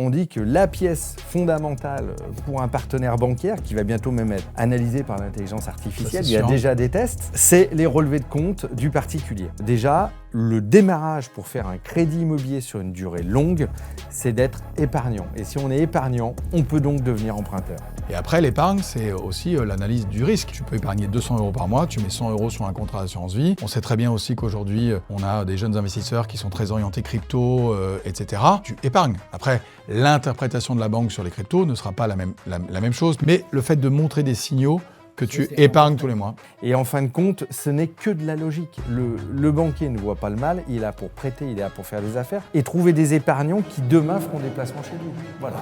on dit que la pièce fondamentale pour un partenaire bancaire, qui va bientôt même être analysé par l'intelligence artificielle, il y a déjà des tests, c'est les relevés de compte du particulier. Déjà, le démarrage pour faire un crédit immobilier sur une durée longue, c'est d'être épargnant. Et si on est épargnant, on peut donc devenir emprunteur. Et après, l'épargne, c'est aussi l'analyse du risque. Tu peux épargner 200 € par mois, tu mets 100 € sur un contrat d'assurance vie. On sait très bien aussi qu'aujourd'hui, on a des jeunes investisseurs qui sont très orientés crypto, etc. Tu épargnes. Après, l'interprétation de la banque sur les cryptos ne sera pas la même chose, mais le fait de montrer des signaux que tu épargnes tous les mois. Et en fin de compte, ce n'est que de la logique. Le banquier ne voit pas le mal, il est là pour prêter, il est là pour faire des affaires et trouver des épargnants qui demain feront des placements chez lui. Voilà.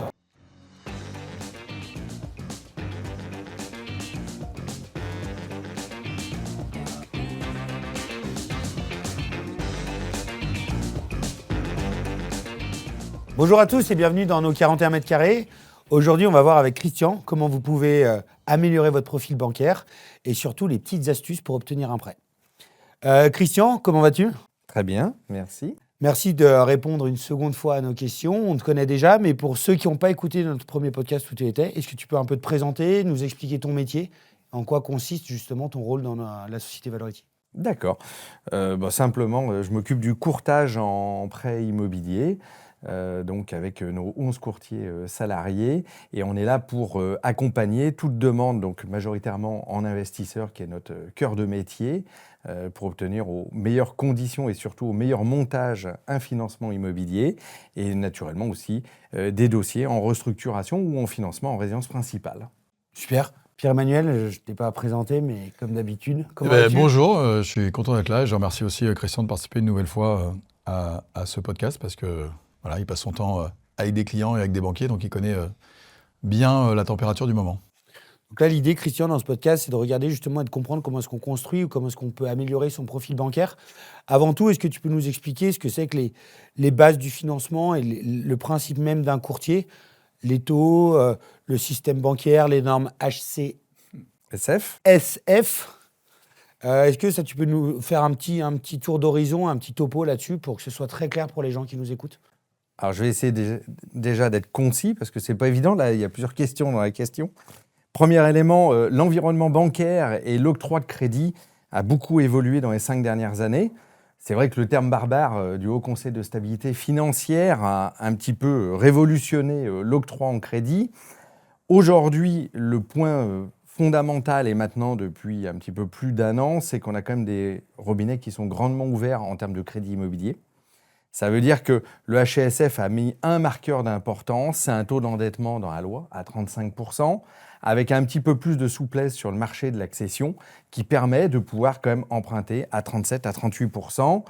Bonjour à tous et bienvenue dans nos 41 mètres carrés. Aujourd'hui, on va voir avec Christian comment vous pouvez améliorer votre profil bancaire et surtout les petites astuces pour obtenir un prêt. Christian, comment vas-tu ? Très bien, merci. Merci de répondre une seconde fois à nos questions. On te connaît déjà, mais pour ceux qui n'ont pas écouté notre premier podcast où tu étais, est-ce que tu peux un peu te présenter, nous expliquer ton métier, en quoi consiste justement ton rôle dans la société Valority ? D'accord. Simplement, je m'occupe du courtage en prêt immobilier. Donc avec nos 11 courtiers salariés et on est là pour accompagner toute demande, donc majoritairement en investisseur qui est notre cœur de métier, pour obtenir aux meilleures conditions et surtout au meilleur montage un financement immobilier et naturellement aussi des dossiers en restructuration ou en financement en résidence principale. Super. Pierre-Emmanuel, je ne t'ai pas présenté, mais comme d'habitude, comment vas-tu ? Bonjour, je suis content d'être là. Je remercie aussi Christian de participer une nouvelle fois à ce podcast parce que voilà, il passe son temps avec des clients et avec des banquiers, donc il connaît bien la température du moment. Donc là, l'idée, Christian, dans ce podcast, c'est de regarder justement et de comprendre comment est-ce qu'on construit ou comment est-ce qu'on peut améliorer son profil bancaire. Avant tout, est-ce que tu peux nous expliquer ce que c'est que les bases du financement et le principe même d'un courtier, les taux, le système bancaire, les normes HCSF. Est-ce que ça, tu peux nous faire un petit tour d'horizon, un petit topo là-dessus pour que ce soit très clair pour les gens qui nous écoutent ? Alors je vais essayer déjà d'être concis parce que c'est pas évident, là il y a plusieurs questions dans la question. Premier élément, l'environnement bancaire et l'octroi de crédit a beaucoup évolué dans les 5 dernières années. C'est vrai que le terme barbare du Haut Conseil de stabilité financière a un petit peu révolutionné l'octroi en crédit. Aujourd'hui, le point fondamental et maintenant depuis un petit peu plus d'un an, c'est qu'on a quand même des robinets qui sont grandement ouverts en termes de crédit immobilier. Ça veut dire que le HCSF a mis un marqueur d'importance, c'est un taux d'endettement dans la loi à 35%, avec un petit peu plus de souplesse sur le marché de l'accession qui permet de pouvoir quand même emprunter à 37 à 38%.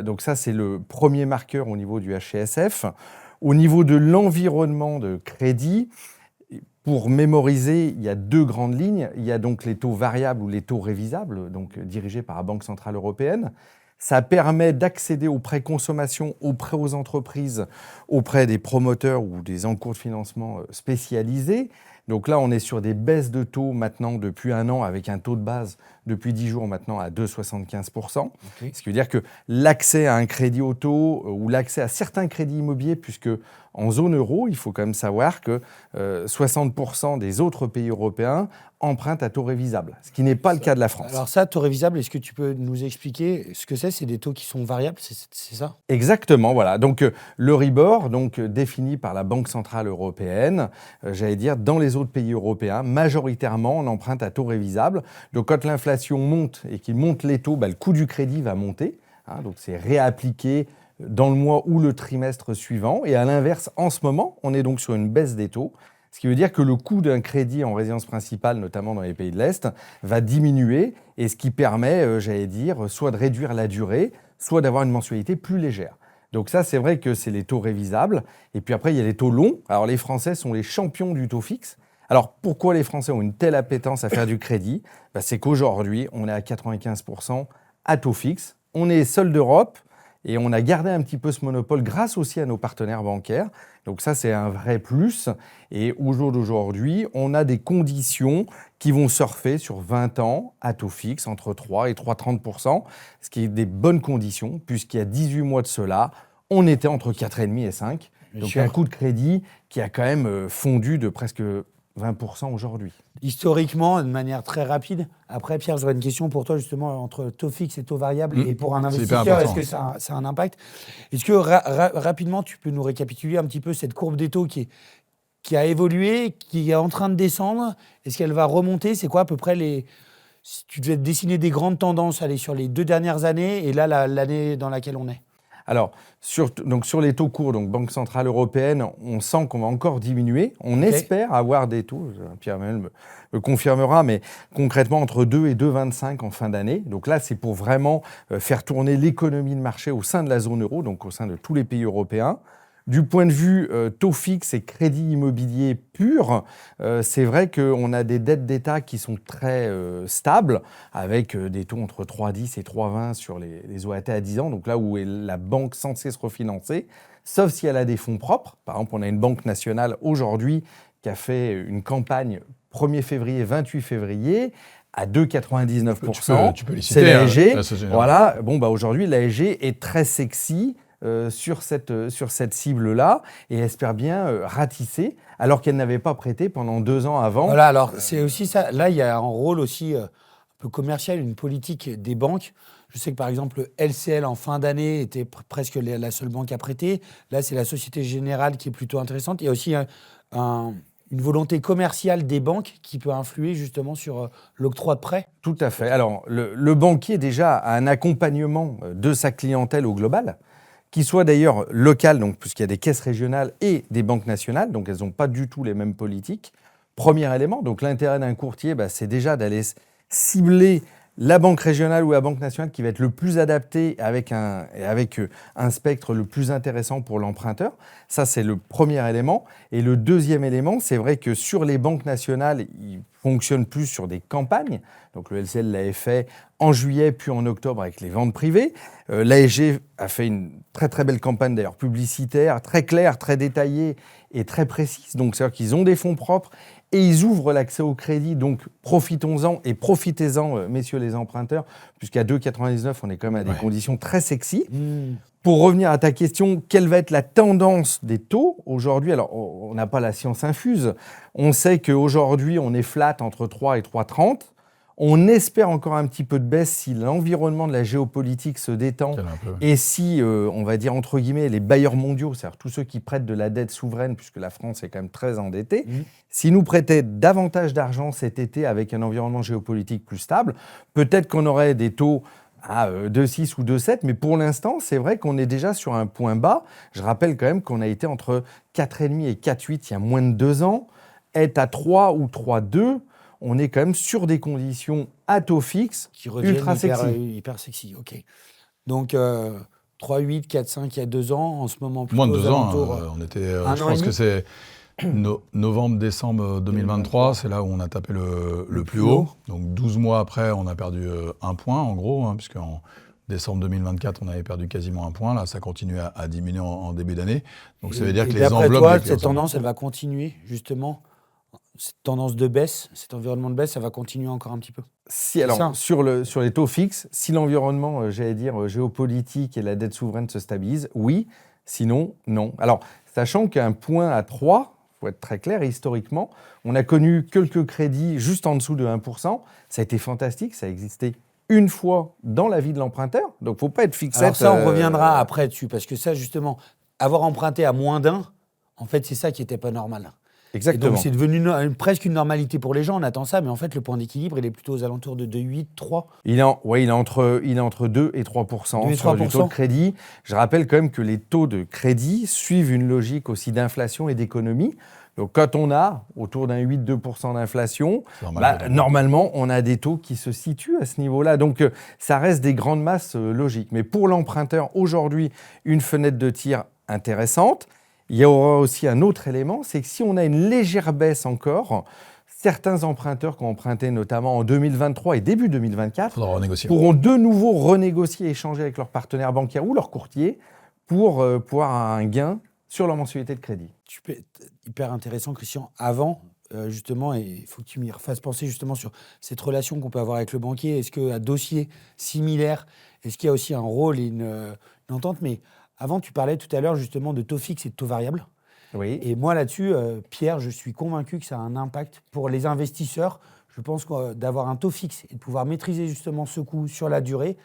Donc ça, c'est le premier marqueur au niveau du HCSF. Au niveau de l'environnement de crédit, pour mémoriser, il y a 2 grandes lignes. Il y a donc les taux variables ou les taux révisables, donc dirigés par la Banque centrale européenne. Ça permet d'accéder aux prêts consommation, aux prêts aux entreprises, auprès des promoteurs ou des encours de financement spécialisés. Donc là, on est sur des baisses de taux maintenant depuis un an, avec un taux de base depuis 10 jours maintenant à 2,75%. Okay. Ce qui veut dire que l'accès à un crédit auto ou l'accès à certains crédits immobiliers, puisque en zone euro, il faut quand même savoir que 60% des autres pays européens empruntent à taux révisable, ce qui n'est pas le cas de la France. Alors ça, taux révisable, est-ce que tu peux nous expliquer ce que c'est ? C'est des taux qui sont variables, c'est ça ? Exactement, voilà. Donc l'Euribor, défini par la Banque centrale européenne, j'allais dire, dans les autres pays européens, majoritairement, on emprunte à taux révisable. Donc quand l'inflation monte et qu'il monte les taux, le coût du crédit va monter. Donc c'est réappliqué dans le mois ou le trimestre suivant. Et à l'inverse, en ce moment, on est donc sur une baisse des taux. Ce qui veut dire que le coût d'un crédit en résidence principale, notamment dans les pays de l'Est, va diminuer et ce qui permet, soit de réduire la durée, soit d'avoir une mensualité plus légère. Donc ça, c'est vrai que c'est les taux révisables. Et puis après, il y a les taux longs. Alors les Français sont les champions du taux fixe. Alors pourquoi les Français ont une telle appétence à faire du crédit ? C'est qu'aujourd'hui, on est à 95% à taux fixe. On est seul d'Europe. Et on a gardé un petit peu ce monopole grâce aussi à nos partenaires bancaires. Donc ça, c'est un vrai plus. Et au jour d'aujourd'hui, on a des conditions qui vont surfer sur 20 ans à taux fixe, entre 3 et 3,30%, ce qui est des bonnes conditions, puisqu'il y a 18 mois de cela, on était entre 4,5 et 5. Donc un coût de crédit qui a quand même fondu de presque 20% aujourd'hui. Historiquement, de manière très rapide. Après, Pierre, j'aurais une question pour toi, justement, entre taux fixe et taux variable. Et pour un investisseur, est-ce que ça a un impact? Est-ce que rapidement, tu peux nous récapituler un petit peu cette courbe des taux qui a évolué, qui est en train de descendre? Est-ce qu'elle va remonter? C'est quoi à peu près si tu devais dessiner des grandes tendances sur les 2 dernières années et là, l'année dans laquelle on est? Alors, sur les taux courts, donc Banque Centrale Européenne, on sent qu'on va encore diminuer. On espère avoir des taux, Pierre-Emmanuel me confirmera, mais concrètement entre 2 et 2,25 en fin d'année. Donc là, c'est pour vraiment faire tourner l'économie de marché au sein de la zone euro, donc au sein de tous les pays européens. Du point de vue taux fixe et crédit immobilier pur, c'est vrai qu'on a des dettes d'État qui sont très stables, avec des taux entre 3,10 et 3,20 sur les OAT à 10 ans, donc là où est la banque censée se refinancer, sauf si elle a des fonds propres. Par exemple, on a une banque nationale aujourd'hui qui a fait une campagne 1er février, 28 février, à 2,99%. Tu peux les citer, c'est l'ASG. Voilà. Aujourd'hui, l'ASG est très sexy sur cette cible-là et espère bien ratisser, alors qu'elle n'avait pas prêté pendant 2 ans avant. Voilà, alors c'est aussi ça. Là, il y a un rôle aussi un peu commercial, une politique des banques. Je sais que par exemple, le LCL en fin d'année était presque la seule banque à prêter. Là, c'est la Société Générale qui est plutôt intéressante. Il y a aussi une volonté commerciale des banques qui peut influer justement sur l'octroi de prêts. Tout à fait. Alors, le banquier déjà a un accompagnement de sa clientèle au global, qui soit d'ailleurs local, donc puisqu'il y a des caisses régionales et des banques nationales, donc elles n'ont pas du tout les mêmes politiques. Premier élément, donc l'intérêt d'un courtier, c'est déjà d'aller cibler la banque régionale ou la banque nationale qui va être le plus adaptée avec un spectre le plus intéressant pour l'emprunteur. Ça, c'est le premier élément. Et le deuxième élément, c'est vrai que sur les banques nationales, ils fonctionnent plus sur des campagnes. Donc le LCL l'avait fait en juillet puis en octobre avec les ventes privées. L'ASG a fait une très très belle campagne d'ailleurs publicitaire, très claire, très détaillée et très précise. Donc c'est-à-dire qu'ils ont des fonds propres et ils ouvrent l'accès au crédit. Donc profitons-en et profitez-en, messieurs les emprunteurs, puisqu'à 2,99, on est quand même à des conditions très sexy. Pour revenir à ta question, quelle va être la tendance des taux aujourd'hui? Alors, on n'a pas la science infuse. On sait qu'aujourd'hui, on est flat entre 3 et 3,30. On espère encore un petit peu de baisse si l'environnement de la géopolitique se détend et si, on va dire entre guillemets, les bailleurs mondiaux, c'est-à-dire tous ceux qui prêtent de la dette souveraine, puisque la France est quand même très endettée, s'ils nous prêtaient davantage d'argent cet été avec un environnement géopolitique plus stable, peut-être qu'on aurait des taux à 2,6 ou 2,7, mais pour l'instant, c'est vrai qu'on est déjà sur un point bas. Je rappelle quand même qu'on a été entre 4,5 et 4,8 il y a moins de 2 ans. Être à 3 ou 3,2, on est quand même sur des conditions à taux fixe ultra sexy. Hyper sexy, ok. Donc 3,8, 4,5 il y a 2 ans, en ce moment moins de 2 ans, on était, je pense que c'est novembre-décembre 2023, c'est là où on a tapé le plus haut. Donc 12 mois après, on a perdu 1 point en gros, puisqu'en décembre 2024, on avait perdu quasiment 1 point. Là, ça continue à diminuer en début d'année. Donc ça veut dire que les enveloppes... Toi, cette tendance, elle va continuer justement? Cette tendance de baisse, cet environnement de baisse, ça va continuer encore un petit peu? Sur les taux fixes, si l'environnement, géopolitique et la dette souveraine se stabilisent, oui. Sinon, non. Alors, sachant qu'un point à 3, il faut être très clair, historiquement, on a connu quelques crédits juste en dessous de 1%. Ça a été fantastique, ça a existé une fois dans la vie de l'emprunteur. Donc, il ne faut pas être fixé. Alors ça, on reviendra après dessus, parce que ça, justement, avoir emprunté à moins d'1, en fait, c'est ça qui n'était pas normal. Exactement. Et donc, c'est devenu presque une normalité pour les gens. On attend ça, mais en fait, le point d'équilibre, il est plutôt aux alentours de 2,8, 3. Il est entre 2 et 3% sur du taux de crédit. Je rappelle quand même que les taux de crédit suivent une logique aussi d'inflation et d'économie. Donc, quand on a autour d'un 8-2% d'inflation, normalement, on a des taux qui se situent à ce niveau-là. Donc, ça reste des grandes masses logiques. Mais pour l'emprunteur, aujourd'hui, une fenêtre de tir intéressante. Il y aura aussi un autre élément, c'est que si on a une légère baisse encore, certains emprunteurs qui ont emprunté notamment en 2023 et début 2024 pourront de nouveau renégocier et échanger avec leurs partenaires bancaires ou leurs courtiers pour avoir un gain sur leur mensualité de crédit. Hyper intéressant, Christian. Avant, justement, et il faut que tu m'y refasses penser justement sur cette relation qu'on peut avoir avec le banquier. Est-ce qu'à dossier similaire, est-ce qu'il y a aussi un rôle et une entente? Mais Avant, tu parlais tout à l'heure justement de taux fixe et de taux variable. Oui. Et moi, là-dessus, Pierre, je suis convaincu que ça a un impact pour les investisseurs. Je pense que d'avoir un taux fixe et de pouvoir maîtriser justement ce coût sur la durée,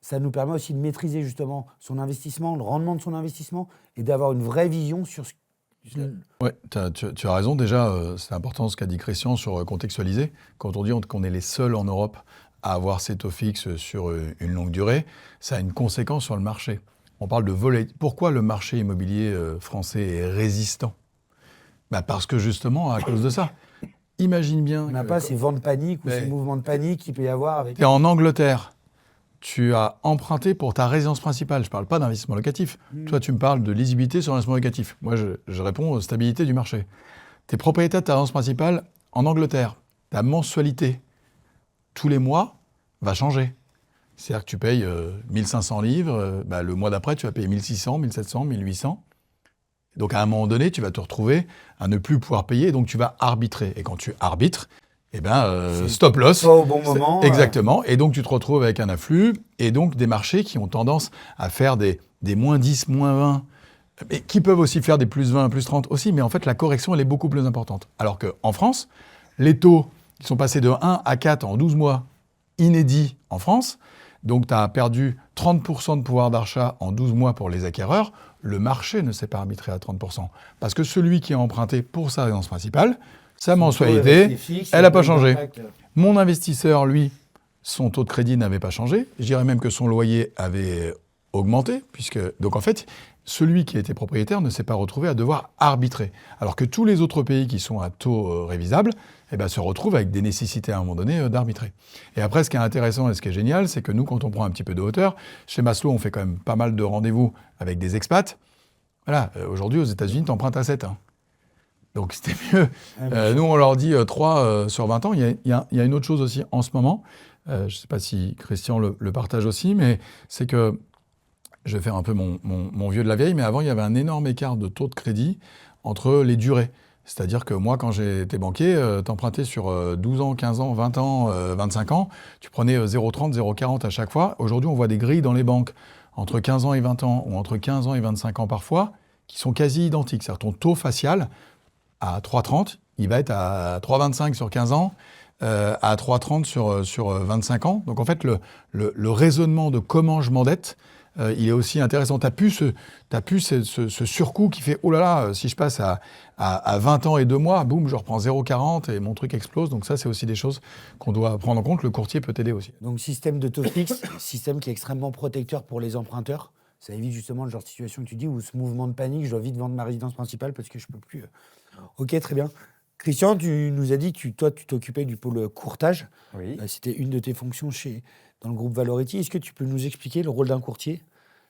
ça nous permet aussi de maîtriser justement son investissement, le rendement de son investissement et d'avoir une vraie vision sur ce. Oui, tu as raison. Déjà, c'est important ce qu'a dit Christian sur contextualiser. Quand on dit qu'on est les seuls en Europe à avoir ces taux fixes sur une longue durée, ça a une conséquence sur le marché. On parle de volatilité. Pourquoi le marché immobilier français est résistant ? Parce que justement, à cause de ça. Imagine bien... On n'a pas ces vents de panique ou ces mouvements de panique qu'il peut y avoir avec... Tu es en Angleterre, tu as emprunté pour ta résidence principale. Je ne parle pas d'investissement locatif. Toi, tu me parles de lisibilité sur l'investissement locatif. Moi, je réponds aux stabilité du marché. Tu es propriétaire de ta résidence principale en Angleterre. Ta mensualité, tous les mois, va changer. C'est-à-dire que tu payes 1500 livres, le mois d'après, tu vas payer 1600, 1700, 1800. Donc, à un moment donné, tu vas te retrouver à ne plus pouvoir payer, donc tu vas arbitrer. Et quand tu arbitres, stop loss. Pas au bon moment. Exactement. Et donc, tu te retrouves avec un afflux, et donc des marchés qui ont tendance à faire des moins 10, moins 20, mais qui peuvent aussi faire des plus 20, plus 30 aussi, mais en fait, la correction, elle est beaucoup plus importante. Alors qu'en France, les taux qui sont passés de 1 à 4 en 12 mois, inédits en France, donc tu as perdu 30% de pouvoir d'achat en 12 mois pour les acquéreurs, le marché ne s'est pas arbitré à 30%. Parce que celui qui a emprunté pour sa résidence principale, sa mensualité, elle n'a pas changé. Mon investisseur, lui, son taux de crédit n'avait pas changé. Je dirais même que son loyer avait augmenté, donc en fait, celui qui était propriétaire ne s'est pas retrouvé à devoir arbitrer. Alors que tous les autres pays qui sont à taux révisable se retrouvent avec des nécessités à un moment donné d'arbitrer. Et après, ce qui est intéressant et ce qui est génial, c'est que nous, quand on prend un petit peu de hauteur, chez Maslow, on fait quand même pas mal de rendez-vous avec des expats. Voilà, aujourd'hui, aux États-Unis, tu empruntes à 7. Donc, c'était mieux. Nous, on leur dit 3 sur 20 ans. Il y a une autre chose aussi en ce moment. Je ne sais pas si Christian le partage aussi, mais c'est que je vais faire un peu mon vieux de la vieille, mais avant, il y avait un énorme écart de taux de crédit entre les durées. C'est-à-dire que moi, quand j'étais banquier, t'empruntais sur 12 ans, 15 ans, 20 ans, 25 ans, tu prenais 0,30, 0,40 à chaque fois. Aujourd'hui, on voit des grilles dans les banques entre 15 ans et 20 ans, ou entre 15 ans et 25 ans parfois, qui sont quasi identiques. C'est-à-dire ton taux facial, à 3,30, il va être à 3,25 sur 15 ans, à 3,30 sur 25 ans. Donc en fait, le raisonnement de comment je m'endette, il est aussi intéressant. Tu as pu ce surcoût qui fait « Oh là là, si je passe à 20 ans et 2 mois, boum, je reprends 0,40 et mon truc explose. » Donc ça, c'est aussi des choses qu'on doit prendre en compte. Le courtier peut t'aider aussi. Donc système de taux fixe, système qui est extrêmement protecteur pour les emprunteurs. Ça évite justement le genre de situation que tu dis, où ce mouvement de panique, je dois vite vendre ma résidence principale parce que je ne peux plus. Ok, très bien. Christian, tu nous as dit que toi, tu t'occupais du pôle courtage. Oui. C'était une de tes fonctions dans le groupe Valority. Est-ce que tu peux nous expliquer le rôle d'un courtier,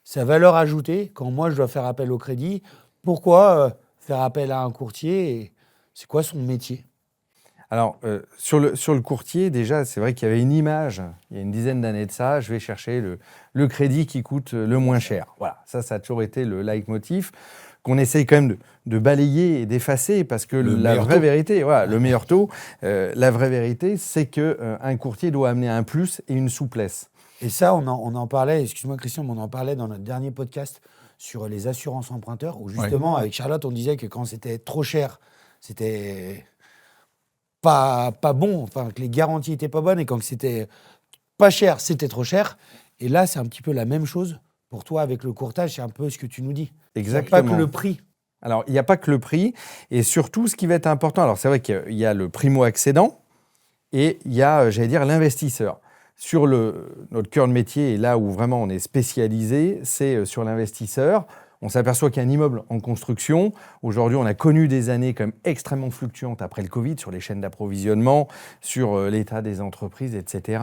sa valeur ajoutée, quand moi je dois faire appel au crédit? Pourquoi faire appel à un courtier et c'est quoi son métier? Alors, sur le courtier, déjà, c'est vrai qu'il y avait une image, il y a une dizaine d'années de ça, je vais chercher le crédit qui coûte le moins cher. Voilà, ça a toujours été le leitmotiv qu'on essaye quand même de balayer et d'effacer, parce que la vraie vérité, voilà, le meilleur taux, la vraie vérité, c'est qu'un courtier doit amener un plus et une souplesse. Et ça, on en parlait, excuse-moi Christian, mais on en parlait dans notre dernier podcast sur les assurances emprunteurs, où justement, avec Charlotte, on disait que quand c'était trop cher, c'était pas bon, enfin que les garanties étaient pas bonnes, et quand c'était pas cher, c'était trop cher. Et là, c'est un petit peu la même chose pour toi avec le courtage, c'est un peu ce que tu nous dis. Exactement. Il n'y a pas que le prix. Alors, il n'y a pas que le prix, et surtout, ce qui va être important, alors c'est vrai qu'il y a le primo-accédant, et il y a, j'allais dire, l'investisseur. Sur notre cœur de métier, et là où vraiment on est spécialisé, c'est sur l'investisseur. On s'aperçoit qu'il y a un immeuble en construction. Aujourd'hui, on a connu des années quand même extrêmement fluctuantes après le Covid, sur les chaînes d'approvisionnement, sur l'état des entreprises, etc.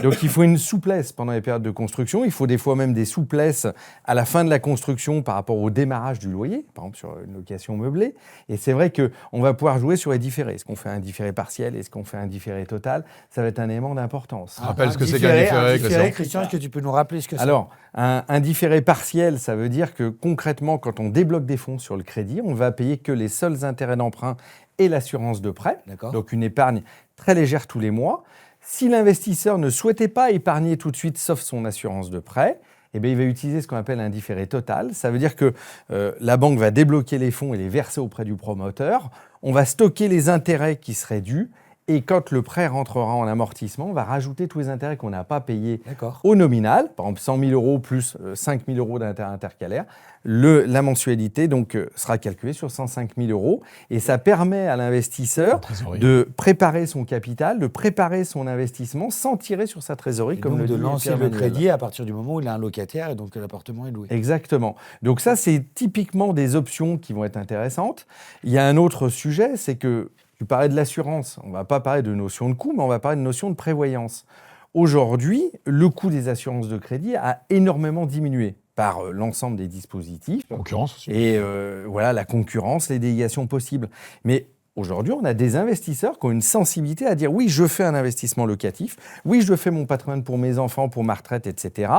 Donc, il faut une souplesse pendant les périodes de construction. Il faut des fois même des souplesses à la fin de la construction par rapport au démarrage du loyer, par exemple sur une location meublée. Et c'est vrai qu'on va pouvoir jouer sur les différés. Est-ce qu'on fait un différé partiel? Est-ce qu'on fait un différé total? Ça va être un élément d'importance. Rappelle ce que c'est qu'un différé, Christian, est-ce que tu peux nous rappeler ce que c'est? Alors, un différé partiel, ça veut dire que concrètement, quand on débloque des fonds sur le crédit, on va payer que les seuls intérêts d'emprunt et l'assurance de prêt. D'accord. Donc une épargne très légère tous les mois. Si l'investisseur ne souhaitait pas épargner tout de suite, sauf son assurance de prêt, eh bien, il va utiliser ce qu'on appelle un différé total. Ça veut dire que la banque va débloquer les fonds et les verser auprès du promoteur. On va stocker les intérêts qui seraient dus. Et quand le prêt rentrera en amortissement, on va rajouter tous les intérêts qu'on n'a pas payés au nominal. Par exemple, 100 000 euros plus 5 000 euros d'intérêt intercalaire. La mensualité donc, sera calculée sur 105 000 euros. Et ça permet à l'investisseur de préparer son capital, de préparer son investissement sans tirer sur sa trésorerie. Et comme donc le de dit lancer Pierre le Manuel. crédit à partir du moment où il a un locataire et donc que l'appartement est loué. Exactement. Donc ça, c'est typiquement des options qui vont être intéressantes. Il y a un autre sujet, c'est que tu parlais de l'assurance. On ne va pas parler de notion de coût, mais on va parler de notion de prévoyance. Aujourd'hui, le coût des assurances de crédit a énormément diminué par l'ensemble des dispositifs. Concurrence aussi. Et voilà, la concurrence, les délégations possibles. Mais aujourd'hui, on a des investisseurs qui ont une sensibilité à dire oui, je fais un investissement locatif, oui, je fais mon patrimoine pour mes enfants, pour ma retraite, etc.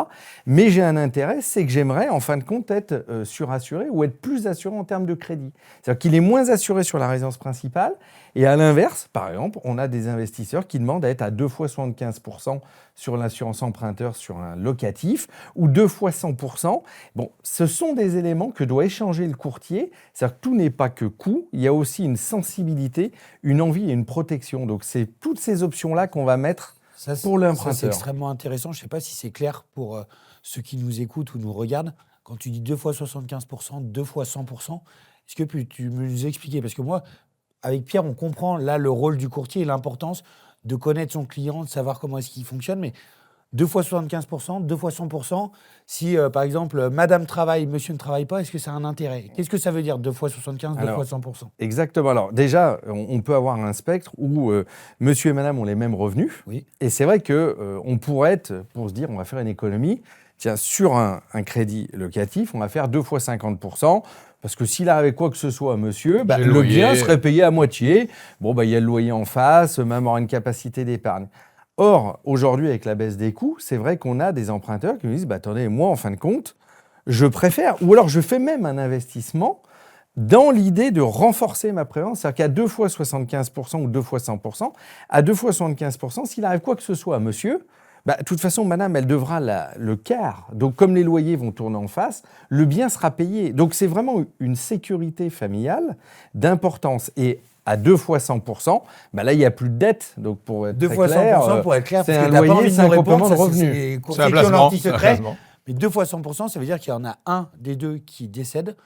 Mais j'ai un intérêt, c'est que j'aimerais, en fin de compte, être surassuré ou être plus assuré en termes de crédit. C'est-à-dire qu'il est moins assuré sur la résidence principale. Et à l'inverse, par exemple, on a des investisseurs qui demandent à être à 2 fois 75% sur l'assurance emprunteur sur un locatif ou 2 fois 100%. Bon, ce sont des éléments que doit échanger le courtier. C'est-à-dire que tout n'est pas que coût, il y a aussi une sensibilité, une envie et une protection. Donc, c'est toutes ces options-là qu'on va mettre pour l'emprunteur. C'est extrêmement intéressant. Je ne sais pas si c'est clair pour ceux qui nous écoutent ou nous regardent. Quand tu dis 2 fois 75%, 2 fois 100%, est-ce que tu peux nous expliquer? Parce que moi, avec Pierre, on comprend là le rôle du courtier et l'importance de connaître son client, de savoir comment est-ce qu'il fonctionne. Mais 2 fois 75%, 2 fois 100%, si par exemple madame travaille, monsieur ne travaille pas, est-ce que ça a un intérêt? Qu'est-ce que ça veut dire 2 fois 75, 2 fois 100%? Exactement. Alors déjà, on peut avoir un spectre où monsieur et madame ont les mêmes revenus. Oui. Et c'est vrai qu'on pourrait être, pour se dire, on va faire une économie. Tiens, sur un crédit locatif, on va faire 2 fois 50%. Parce que s'il arrivait quoi que ce soit à monsieur, le bien serait payé à moitié. Bon, il y a le loyer en face, même aura une capacité d'épargne. Or, aujourd'hui, avec la baisse des coûts, c'est vrai qu'on a des emprunteurs qui nous disent attendez, moi, en fin de compte, je préfère, ou alors je fais même un investissement dans l'idée de renforcer ma prévoyance. C'est-à-dire qu'à 2 fois 75% ou 2 fois 100%, à 2 fois 75%, s'il arrive quoi que ce soit à monsieur, de toute façon, madame, elle devra le quart. Donc, comme les loyers vont tourner en face, le bien sera payé. Donc, c'est vraiment une sécurité familiale d'importance. Et à 2 fois 100%, là, il n'y a plus de dette. Donc, pour être 2 très fois clair, 100%, pour être clair, c'est parce un que t'as pas loyer, envie de c'est un nous répondre, complément de ça, revenu. c'est les courtiers C'est un qui ont leur placement. petit C'est un secret. placement. Mais 2 fois 100%, ça veut dire qu'il y en a un des deux qui décède,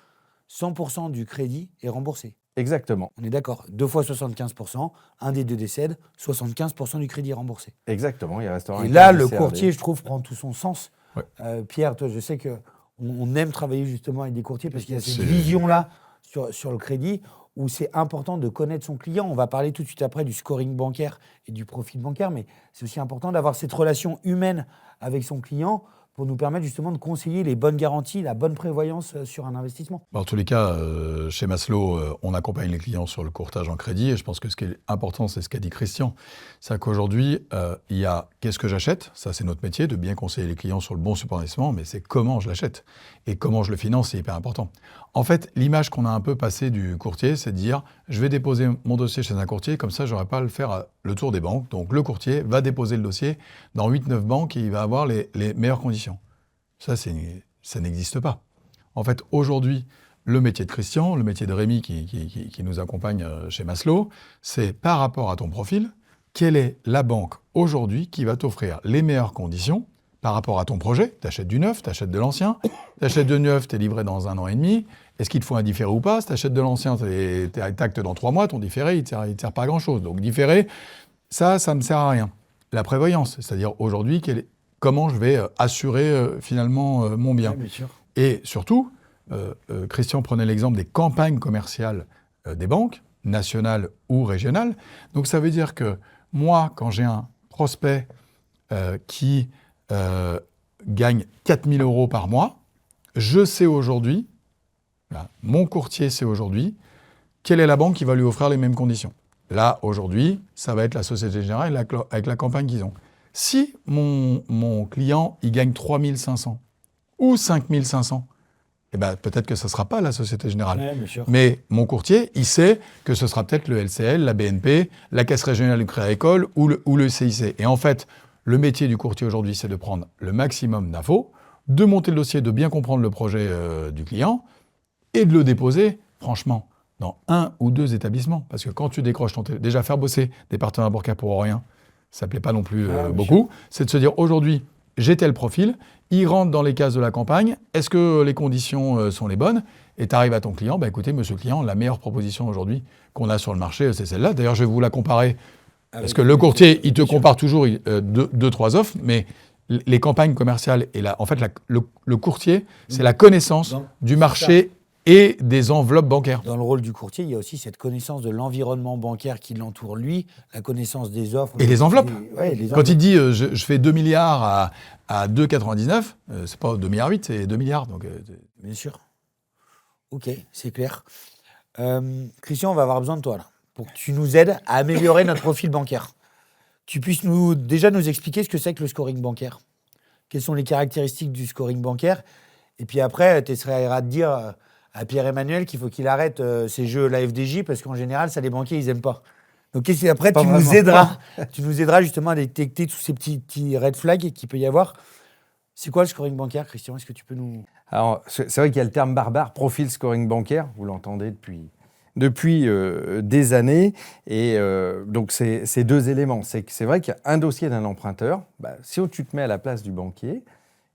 100% du crédit est remboursé. Exactement. On est d'accord. 2 fois 75%, un des deux décède, 75% du crédit est remboursé. Exactement. Il restera un Et là, crédit le CRD. courtier, je trouve, prend tout son sens. Ouais. Pierre, toi, je sais qu'on aime travailler justement avec des courtiers parce qu'il y a cette C'est- vision-là sur le crédit où c'est important de connaître son client. On va parler tout de suite après du scoring bancaire et du profil bancaire, mais c'est aussi important d'avoir cette relation humaine avec son client pour nous permettre justement de conseiller les bonnes garanties, la bonne prévoyance sur un investissement. En tous les cas, chez Maslow, on accompagne les clients sur le courtage en crédit. Et je pense que ce qui est important, c'est ce qu'a dit Christian. C'est qu'aujourd'hui, il y a qu'est-ce que j'achète. Ça, c'est notre métier, de bien conseiller les clients sur le bon support d'investissement. Mais c'est comment je l'achète. Et comment je le finance, c'est hyper important. En fait, l'image qu'on a un peu passée du courtier, c'est de dire, je vais déposer mon dossier chez un courtier, comme ça, je n'aurai pas à le faire le tour des banques. Donc, le courtier va déposer le dossier dans 8-9 banques et il va avoir les meilleures conditions. Ça n'existe pas. En fait, aujourd'hui, le métier de Christian, le métier de Rémi qui nous accompagne chez Maslow, c'est par rapport à ton profil, quelle est la banque aujourd'hui qui va t'offrir les meilleures conditions par rapport à ton projet? Tu achètes du neuf, tu achètes de l'ancien. Tu achètes du neuf, tu es livré dans 1 an et demi. Est-ce qu'il te faut un différé ou pas? Si tu achètes de l'ancien, tu es acte dans 3 mois, ton différé, il ne sert pas à grand-chose. Donc différé, ça ne me sert à rien. La prévoyance, c'est-à-dire aujourd'hui, comment je vais assurer finalement mon bien. Oui, bien sûr. Et surtout, Christian prenait l'exemple des campagnes commerciales des banques, nationales ou régionales. Donc ça veut dire que moi, quand j'ai un prospect qui gagne 4 000 € par mois, je sais aujourd'hui, mon courtier sait aujourd'hui, quelle est la banque qui va lui offrir les mêmes conditions. Là, aujourd'hui, ça va être la Société Générale avec la campagne qu'ils ont. Si mon client, il gagne 3 500 ou 5 500, peut-être que ce ne sera pas la Société Générale. Ouais, bien sûr. Mais mon courtier, il sait que ce sera peut-être le LCL, la BNP, la Caisse régionale du Crédit Agricole ou le CIC. Et en fait, le métier du courtier aujourd'hui, c'est de prendre le maximum d'infos de monter le dossier, de bien comprendre le projet du client et de le déposer, franchement, dans 1 ou 2 établissements. Parce que quand tu décroches déjà faire bosser des partenaires bancaires pour rien, ça ne plaît pas non plus beaucoup. C'est de se dire, aujourd'hui, j'ai tel profil, il rentre dans les cases de la campagne, est-ce que les conditions sont les bonnes ? Et tu arrives à ton client, écoutez, monsieur le client, la meilleure proposition aujourd'hui qu'on a sur le marché, c'est celle-là. D'ailleurs, je vais vous la comparer, parce que le courtier, il te compare toujours 2-3 offres, mais les campagnes commerciales, et en fait, le courtier, c'est la connaissance du marché et des enveloppes bancaires. Dans le rôle du courtier, il y a aussi cette connaissance de l'environnement bancaire qui l'entoure, lui, la connaissance des offres. Et les enveloppes. Les Quand il dit je fais 2 milliards à 2,99, c'est pas 2,8 milliards, c'est 2 milliards. Donc, Bien sûr. Ok, c'est clair. Christian, on va avoir besoin de toi là, pour que tu nous aides à améliorer notre profil bancaire. Tu puisses déjà nous expliquer ce que c'est que le scoring bancaire. Quelles sont les caractéristiques du scoring bancaire ? Et puis après, tu essaieras de dire à Pierre-Emmanuel qu'il faut qu'il arrête ces jeux, la FDJ, parce qu'en général, ça, les banquiers, ils n'aiment pas. Donc après, tu nous aideras justement à détecter tous ces petits red flags qu'il peut y avoir. C'est quoi le scoring bancaire, Christian ? Est-ce que tu peux nous... Alors, c'est vrai qu'il y a le terme barbare, profil scoring bancaire, vous l'entendez depuis des années. Et donc, c'est 2 éléments. C'est vrai qu'il y a un dossier d'un emprunteur. Si tu te mets à la place du banquier,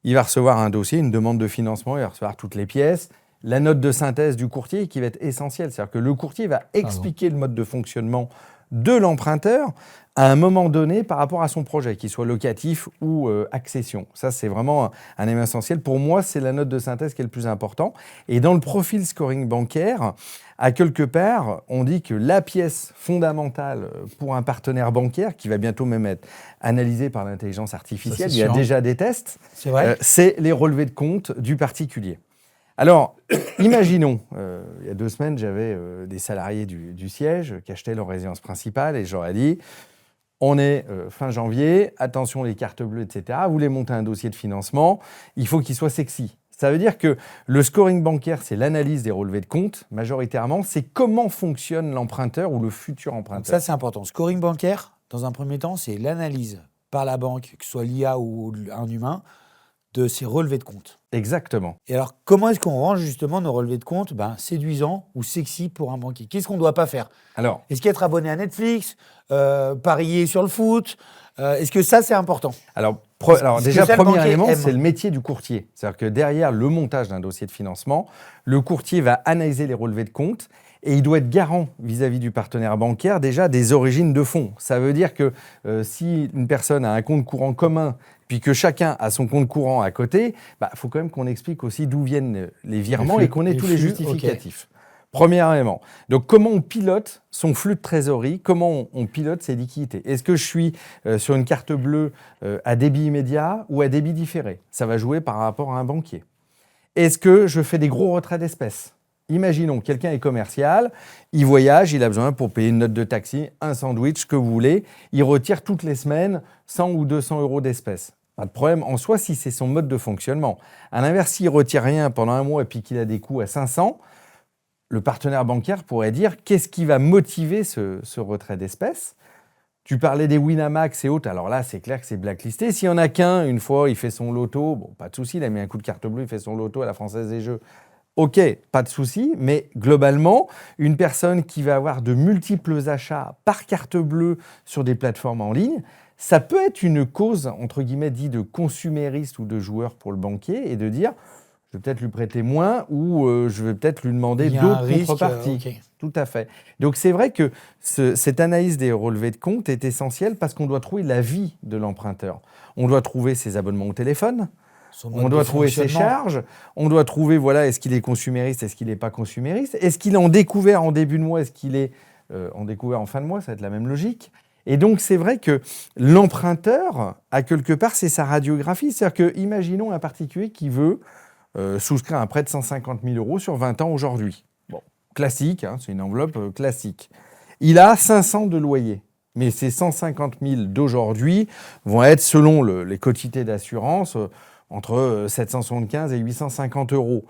il va recevoir un dossier, une demande de financement, il va recevoir toutes les pièces, la note de synthèse du courtier qui va être essentielle. C'est-à-dire que le courtier va expliquer le mode de fonctionnement de l'emprunteur à un moment donné par rapport à son projet, qu'il soit locatif ou accession. Ça, c'est vraiment un élément essentiel. Pour moi, c'est la note de synthèse qui est le plus important. Et dans le profil scoring bancaire, à quelque part, on dit que la pièce fondamentale pour un partenaire bancaire, qui va bientôt même être analysée par l'intelligence artificielle, il y a déjà des tests, c'est les relevés de compte du particulier. Alors, imaginons, il y a 2 semaines, j'avais des salariés du siège qui achetaient leur résidence principale et je leur ai dit, on est fin janvier, attention les cartes bleues, etc. Vous voulez monter un dossier de financement, il faut qu'il soit sexy. Ça veut dire que le scoring bancaire, c'est l'analyse des relevés de compte, majoritairement, c'est comment fonctionne l'emprunteur ou le futur emprunteur. Ça, c'est important. Scoring bancaire, dans un premier temps, c'est l'analyse par la banque, que ce soit l'IA ou un humain, de ces relevés de compte. Exactement. Et alors, comment est-ce qu'on range justement nos relevés de compte séduisants ou sexy pour un banquier ? Qu'est-ce qu'on ne doit pas faire ? Alors, est-ce qu'être abonné à Netflix, parier sur le foot, est-ce que ça, c'est important ? Alors déjà, premier élément, c'est le métier du courtier. C'est-à-dire que derrière le montage d'un dossier de financement, le courtier va analyser les relevés de compte et il doit être garant vis-à-vis du partenaire bancaire déjà des origines de fonds. Ça veut dire que si une personne a un compte courant commun puis que chacun a son compte courant à côté, faut quand même qu'on explique aussi d'où viennent les virements et qu'on ait tous les justificatifs. Okay. Premier élément. Donc, comment on pilote son flux de trésorerie ? Comment on pilote ses liquidités ? Est-ce que je suis sur une carte bleue à débit immédiat ou à débit différé ? Ça va jouer par rapport à un banquier. Est-ce que je fais des gros retraits d'espèces ? Imaginons, quelqu'un est commercial, il voyage, il a besoin pour payer une note de taxi, un sandwich, ce que vous voulez. Il retire toutes les semaines 100 ou 200 euros d'espèces. Pas de problème en soi si c'est son mode de fonctionnement. À l'inverse, s'il ne retire rien pendant un mois et puis qu'il a des coûts à 500, le partenaire bancaire pourrait dire qu'est-ce qui va motiver ce retrait d'espèces ? Tu parlais des Winamax et autres, alors là, c'est clair que c'est blacklisté. S'il n'y en a qu'un, une fois, il fait son loto, bon, pas de souci, il a mis un coup de carte bleue, il fait son loto à la Française des Jeux. Ok, pas de souci, mais globalement, une personne qui va avoir de multiples achats par carte bleue sur des plateformes en ligne, ça peut être une cause, entre guillemets, dit de consumériste ou de joueur pour le banquier et de dire je vais peut-être lui prêter moins ou je vais peut-être lui demander d'autres contreparties. Okay. Tout à fait. Donc c'est vrai que cette analyse des relevés de compte est essentielle parce qu'on doit trouver la vie de l'emprunteur. On doit trouver ses abonnements au téléphone, on doit trouver ses charges, on doit trouver, est-ce qu'il est consumériste, est-ce qu'il n'est pas consumériste, est-ce qu'il est en découvert en début de mois, est-ce qu'il est en découvert en fin de mois, ça va être la même logique. Et donc, c'est vrai que l'emprunteur, à quelque part, c'est sa radiographie. C'est-à-dire que, imaginons un particulier qui veut souscrire un prêt de 150 000 euros sur 20 ans aujourd'hui. Bon, classique, c'est une enveloppe classique. Il a 500 de loyer. Mais ces 150 000 d'aujourd'hui vont être, selon les quotités d'assurance, entre 775 et 850 euros.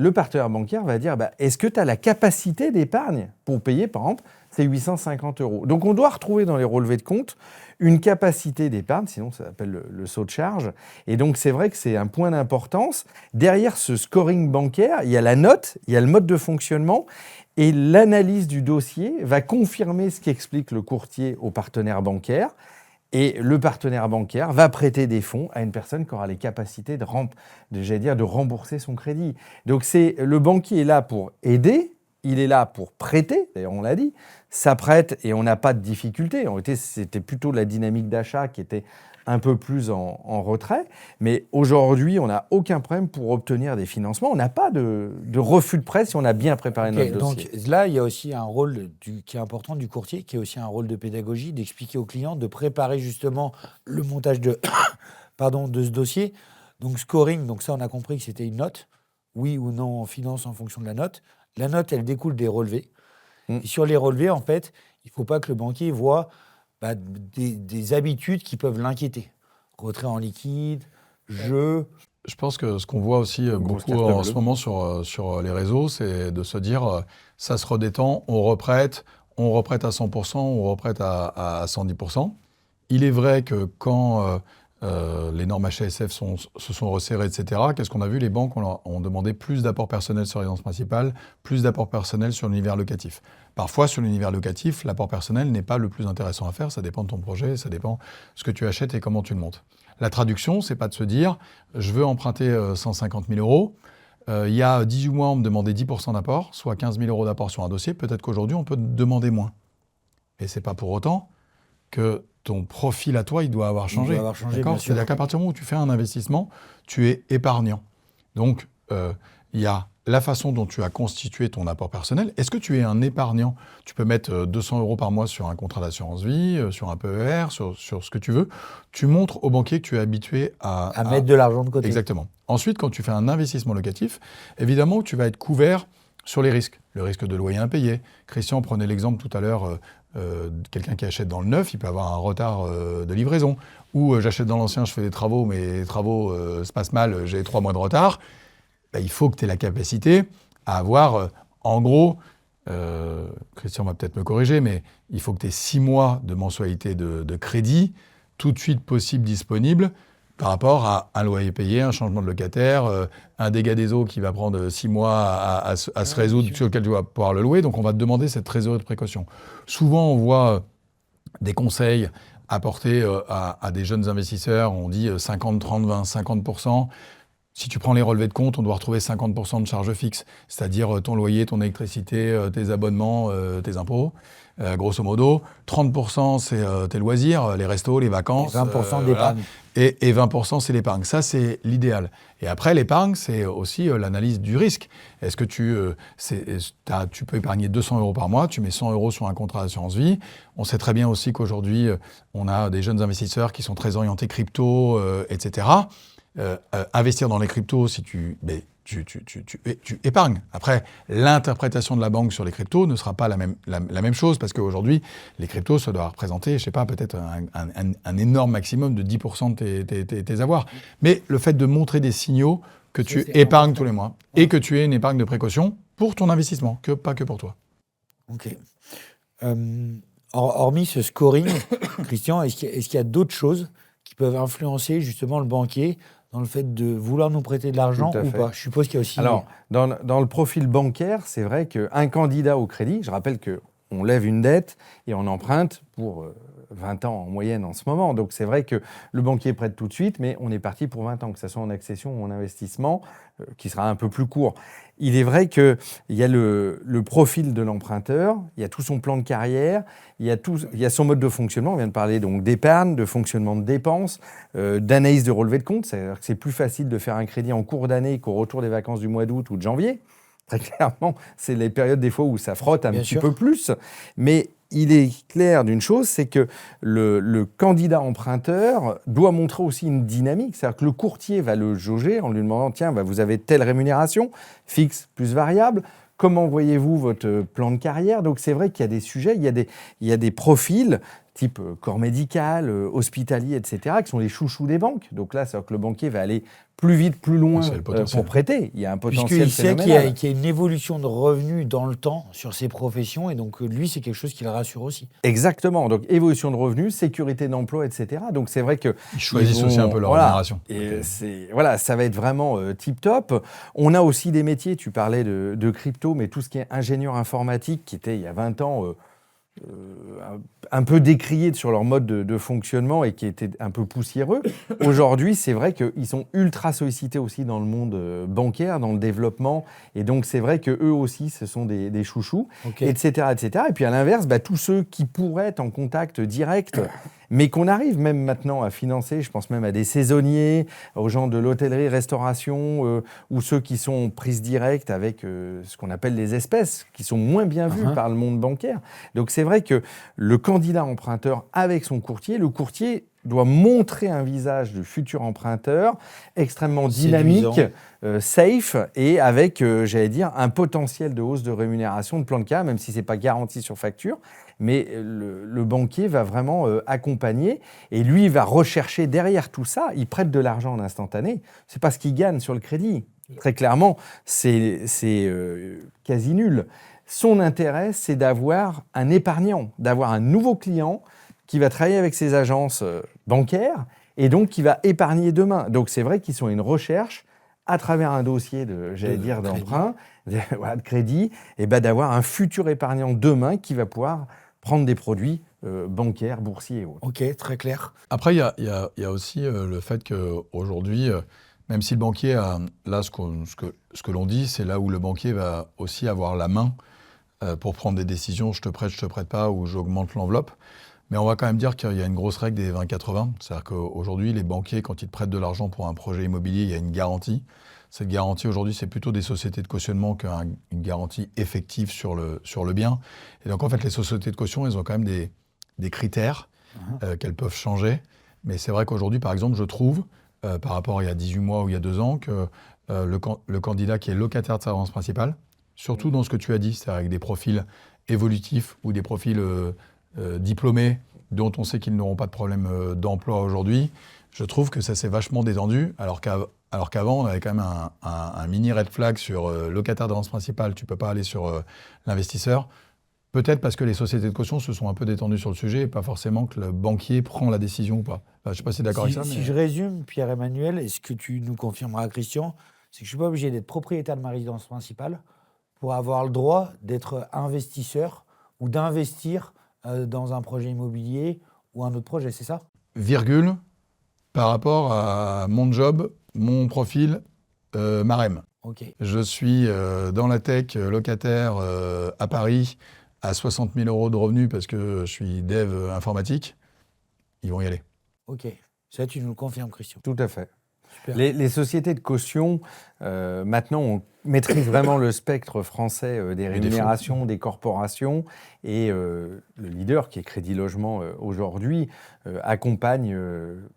le partenaire bancaire va dire est-ce que tu as la capacité d'épargne pour payer, par exemple, ces 850 €? Donc, on doit retrouver dans les relevés de compte une capacité d'épargne, sinon ça s'appelle le saut de charge. Et donc, c'est vrai que c'est un point d'importance. Derrière ce scoring bancaire, il y a la note, il y a le mode de fonctionnement. Et l'analyse du dossier va confirmer ce qu'explique le courtier au partenaire bancaire. Et le partenaire bancaire va prêter des fonds à une personne qui aura les capacités de rembourser son crédit. Donc le banquier est là pour aider, il est là pour prêter, d'ailleurs on l'a dit, ça prête et on n'a pas de difficulté. En réalité, c'était plutôt la dynamique d'achat qui était un peu plus en retrait. Mais aujourd'hui, on n'a aucun problème pour obtenir des financements. On n'a pas de refus de prêt si on a bien préparé notre dossier. Donc là, il y a aussi un rôle qui est important du courtier, qui est aussi un rôle de pédagogie, d'expliquer aux clients, de préparer justement le montage de ce dossier. Donc scoring, donc ça on a compris que c'était une note. Oui ou non, on finance en fonction de la note. La note, elle découle des relevés. Et sur les relevés, en fait, il ne faut pas que le banquier voit des habitudes qui peuvent l'inquiéter. Retrait en liquide, jeu. Je pense que ce qu'on voit aussi beaucoup en ce moment sur les réseaux, c'est de se dire ça se redétend, on reprête à 100%, on reprête à 110%. Il est vrai que quand les normes HASF se sont resserrées, etc., qu'est-ce qu'on a vu? Les banques ont demandé plus d'apport personnel sur résidence principale, plus d'apport personnel sur l'univers locatif. Parfois, sur l'univers locatif, l'apport personnel n'est pas le plus intéressant à faire. Ça dépend de ton projet, ça dépend de ce que tu achètes et comment tu le montes. La traduction, c'est pas de se dire « je veux emprunter 150 000 €, il y a 18 mois, on me demandait 10% d'apport, soit 15 000 € d'apport sur un dossier. Peut-être qu'aujourd'hui, on peut te demander moins. » Et c'est pas pour autant que ton profil à toi, il doit avoir changé. C'est-à-dire qu'à partir du moment où tu fais un investissement, tu es épargnant. Donc, il y a la façon dont tu as constitué ton apport personnel. Est-ce que tu es un épargnant? Tu peux mettre 200 € par mois sur un contrat d'assurance vie, sur un PER, sur ce que tu veux. Tu montres au banquier que tu es habitué à mettre de l'argent de côté. Exactement. Ensuite, quand tu fais un investissement locatif, évidemment, tu vas être couvert sur les risques. Le risque de loyer impayé. Christian prenait l'exemple tout à l'heure, quelqu'un qui achète dans le neuf, il peut avoir un retard de livraison. Ou j'achète dans l'ancien, je fais des travaux, mais les travaux se passent mal, j'ai 3 mois de retard. Il faut que tu aies la capacité à avoir, en gros, Christian va peut-être me corriger, mais il faut que tu aies 6 mois de mensualité de crédit, tout de suite possible, disponible, par rapport à un loyer payé, un changement de locataire, un dégât des eaux qui va prendre 6 mois à se résoudre, sur lequel tu vas pouvoir le louer. Donc, on va te demander cette trésorerie de précaution. Souvent, on voit des conseils apportés à des jeunes investisseurs. On dit 50, 30, 20, 50%. Si tu prends les relevés de compte, on doit retrouver 50% de charges fixes, c'est-à-dire ton loyer, ton électricité, tes abonnements, tes impôts. Grosso modo, 30% c'est tes loisirs, les restos, les vacances. Et 20% d'épargne. Voilà. Et 20% c'est l'épargne. Ça, c'est l'idéal. Et après, l'épargne, c'est aussi l'analyse du risque. Est-ce que tu peux épargner 200 € par mois, tu mets 100 € sur un contrat d'assurance vie. On sait très bien aussi qu'aujourd'hui, on a des jeunes investisseurs qui sont très orientés crypto, etc. Investir dans les cryptos, si tu épargnes. Après, l'interprétation de la banque sur les cryptos ne sera pas la même chose, parce qu'aujourd'hui, les cryptos, ça doit représenter, je sais pas, peut-être un énorme maximum de 10% de tes avoirs. Mais le fait de montrer des signaux que tu épargnes tous les mois et que tu aies une épargne de précaution pour ton investissement, pas que pour toi. Ok. Hormis ce scoring, Christian, est-ce qu'il y a d'autres choses qui peuvent influencer justement le banquier dans le fait de vouloir nous prêter de l'argent ou pas? Je suppose qu'il y a aussi... Alors, dans le profil bancaire, c'est vrai qu'un candidat au crédit, je rappelle qu'on lève une dette et on emprunte pour 20 ans en moyenne en ce moment. Donc, c'est vrai que le banquier prête tout de suite, mais on est parti pour 20 ans, que ce soit en accession ou en investissement, qui sera un peu plus court. Il est vrai qu'il y a le profil de l'emprunteur, il y a tout son plan de carrière, il y a son mode de fonctionnement. On vient de parler donc d'épargne, de fonctionnement de dépenses, d'analyse de relevé de compte. C'est-à-dire que c'est plus facile de faire un crédit en cours d'année qu'au retour des vacances du mois d'août ou de janvier. Très clairement, c'est les périodes des fois où ça frotte un petit peu plus. Mais il est clair d'une chose, c'est que le candidat emprunteur doit montrer aussi une dynamique. C'est-à-dire que le courtier va le jauger en lui demandant « Tiens, vous avez telle rémunération, fixe plus variable. Comment voyez-vous votre plan de carrière ?» Donc c'est vrai qu'il y a des sujets, il y a des profils type corps médical, hospitalier, etc., qui sont les chouchous des banques. Donc là, c'est-à-dire que le banquier va aller plus vite, plus loin C'est le potentiel. pour prêter. Il y a un potentiel Puisqu'il sait phénoménal. qu'il y a une évolution de revenus dans le temps sur ces professions, et donc lui, c'est quelque chose qui le rassure aussi. Exactement. Donc évolution de revenus, sécurité d'emploi, etc. Donc c'est vrai que Ils choisissent vont- aussi un peu leur voilà. rémunération. Et ça va être vraiment tip top. On a aussi des métiers. Tu parlais de crypto, mais tout ce qui est ingénieur informatique, qui était il y a 20 ans un peu décrié sur leur mode de fonctionnement et qui était un peu poussiéreux. Aujourd'hui, c'est vrai qu'ils sont ultra sollicités aussi dans le monde bancaire, dans le développement. Et donc, c'est vrai qu'eux aussi, ce sont des chouchous, Ok. etc., etc. Et puis, à l'inverse, tous ceux qui pourraient être en contact direct, mais qu'on arrive même maintenant à financer, je pense même à des saisonniers, aux gens de l'hôtellerie-restauration, ou ceux qui sont en prise directe avec ce qu'on appelle les espèces, qui sont moins bien vus par le monde bancaire. Donc, c'est vrai que le candidat emprunteur avec son courtier, le courtier doit montrer un visage du futur emprunteur extrêmement dynamique, safe et avec, j'allais dire, un potentiel de hausse de rémunération de plan de cas, même si ce n'est pas garanti sur facture. Mais le banquier va vraiment accompagner et lui, il va rechercher derrière tout ça. Il prête de l'argent en instantané. Ce n'est pas ce qu'il gagne sur le crédit. Très clairement, c'est quasi nul. Son intérêt, c'est d'avoir un épargnant, d'avoir un nouveau client qui va travailler avec ses agences bancaires et donc qui va épargner demain. Donc c'est vrai qu'ils sont une recherche à travers un dossier d'emprunt, de crédit, et d'avoir un futur épargnant demain qui va pouvoir prendre des produits bancaires, boursiers et autres. Ok, très clair. Après, il y a aussi le fait qu'aujourd'hui, même si le banquier a, là, ce que l'on dit, c'est là où le banquier va aussi avoir la main pour prendre des décisions, je te prête pas, ou j'augmente l'enveloppe. Mais on va quand même dire qu'il y a une grosse règle des 20-80. C'est-à-dire qu'aujourd'hui, les banquiers, quand ils te prêtent de l'argent pour un projet immobilier, il y a une garantie. Cette garantie, aujourd'hui, c'est plutôt des sociétés de cautionnement qu'une garantie effective sur le bien. Et donc, en fait, les sociétés de caution, elles ont quand même des critères qu'elles peuvent changer. Mais c'est vrai qu'aujourd'hui, par exemple, je trouve, par rapport à il y a 18 mois ou il y a 2 ans, que le candidat qui est locataire de sa résidence principale, surtout dans ce que tu as dit, c'est-à-dire avec des profils évolutifs ou des profils diplômés dont on sait qu'ils n'auront pas de problème d'emploi aujourd'hui, je trouve que ça s'est vachement détendu, alors qu'avant, on avait quand même un mini red flag sur locataire de résidence principale, tu ne peux pas aller sur l'investisseur. Peut-être parce que les sociétés de caution se sont un peu détendues sur le sujet et pas forcément que le banquier prend la décision ou pas. Enfin, je ne sais pas si tu es d'accord avec ça. Si je résume, Pierre-Emmanuel, et ce que tu nous confirmeras, Christian, c'est que je ne suis pas obligé d'être propriétaire de ma résidence principale pour avoir le droit d'être investisseur ou d'investir dans un projet immobilier ou un autre projet, c'est ça ? Virgule, par rapport à mon job, mon profil, ma REM. Ok. Je suis dans la tech, locataire à Paris, à 60 000 € de revenus parce que je suis dev informatique. Ils vont y aller. Ok. Ça, tu nous le confirmes, Christian. Tout à fait. Super. Les sociétés de caution, maintenant, on maîtrise vraiment le spectre français des rémunérations, des corporations. Et le leader, qui est Crédit Logement aujourd'hui, accompagne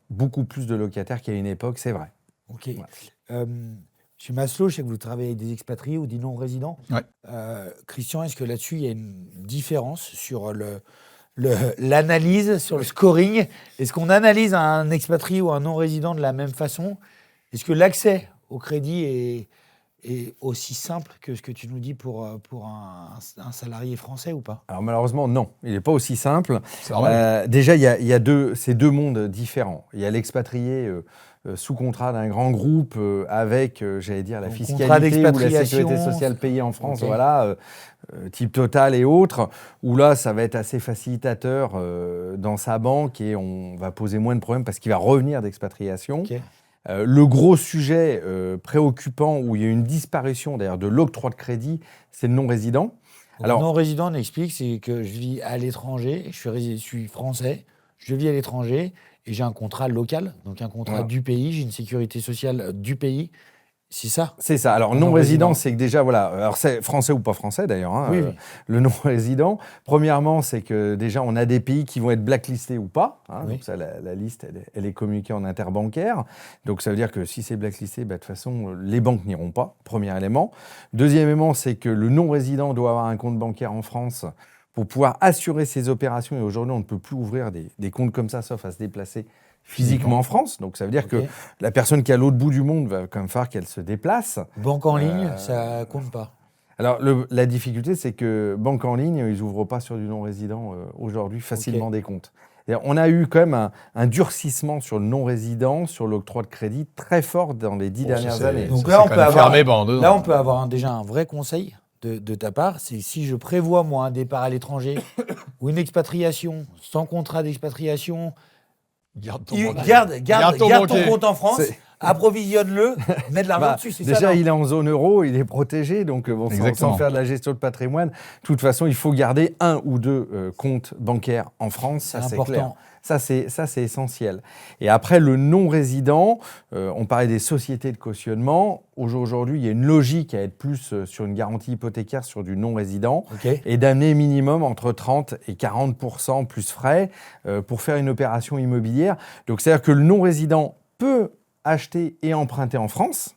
beaucoup plus de locataires qu'à une époque, c'est vrai. Ok. Chez Maslow, je sais que vous travaillez avec des expatriés ou des non-résidents. Ouais. Christian, est-ce que là-dessus, il y a une différence sur l'analyse, sur le scoring ? Est-ce qu'on analyse un expatrié ou un non-résident de la même façon ? Est-ce que l'accès au crédit est aussi simple que ce que tu nous dis pour un salarié français ou pas ? Alors malheureusement, non. Il n'est pas aussi simple. C'est normal. Déjà, il y a ces deux mondes différents. Il y a l'expatrié sous contrat d'un grand groupe avec, j'allais dire, la Donc, fiscalité contrat ou la d'expatriation, sécurité sociale payée en France, ok. voilà, type Total et autres, où là, ça va être assez facilitateur dans sa banque et on va poser moins de problèmes parce qu'il va revenir d'expatriation. Ok. Le gros sujet préoccupant où il y a une disparition d'ailleurs de l'octroi de crédit, c'est le non-résident. Alors, non-résident, on explique, c'est que je vis à l'étranger, je suis français, je vis à l'étranger et j'ai un contrat local, donc un contrat du pays, j'ai une sécurité sociale du pays. C'est ça ? C'est ça. Alors, non-résident, c'est que déjà, voilà, alors c'est français ou pas français d'ailleurs, hein, Oui. le non-résident. Premièrement, c'est que déjà, on a des pays qui vont être blacklistés ou pas. Hein, Oui. donc, ça, la liste, elle est communiquée en interbancaire. Donc, ça veut dire que si c'est blacklisté, de toute façon, les banques n'iront pas, premier élément. Deuxième élément, c'est que le non-résident doit avoir un compte bancaire en France pour pouvoir assurer ces opérations. Et aujourd'hui, on ne peut plus ouvrir des comptes comme ça, sauf à se déplacer physiquement en France. Donc ça veut dire que la personne qui est à l'autre bout du monde va quand même falloir qu'elle se déplace. Banque en ligne, ça compte pas. Alors la difficulté, c'est que banque en ligne, ils n'ouvrent pas sur du non-résident aujourd'hui facilement des comptes. Et on a eu quand même un durcissement sur le non-résident, sur l'octroi de crédit très fort dans les 10 dernières années. Donc là, on peut avoir déjà un vrai conseil de ta part. C'est si je prévois, moi, un départ à l'étranger ou une expatriation sans contrat d'expatriation, garde ton compte en France, approvisionne-le, mets de l'argent dessus, c'est déjà, ça. Déjà, il est en zone euro, il est protégé, donc sans faire de la gestion de patrimoine, de toute façon, il faut garder 1 ou 2 comptes bancaires en France, ça c'est clair. Ça, c'est essentiel. Et après, le non-résident, on parlait des sociétés de cautionnement. Aujourd'hui, il y a une logique à être plus sur une garantie hypothécaire sur du non-résident et d'amener minimum entre 30 et 40% plus frais pour faire une opération immobilière. Donc, c'est-à-dire que le non-résident peut acheter et emprunter en France.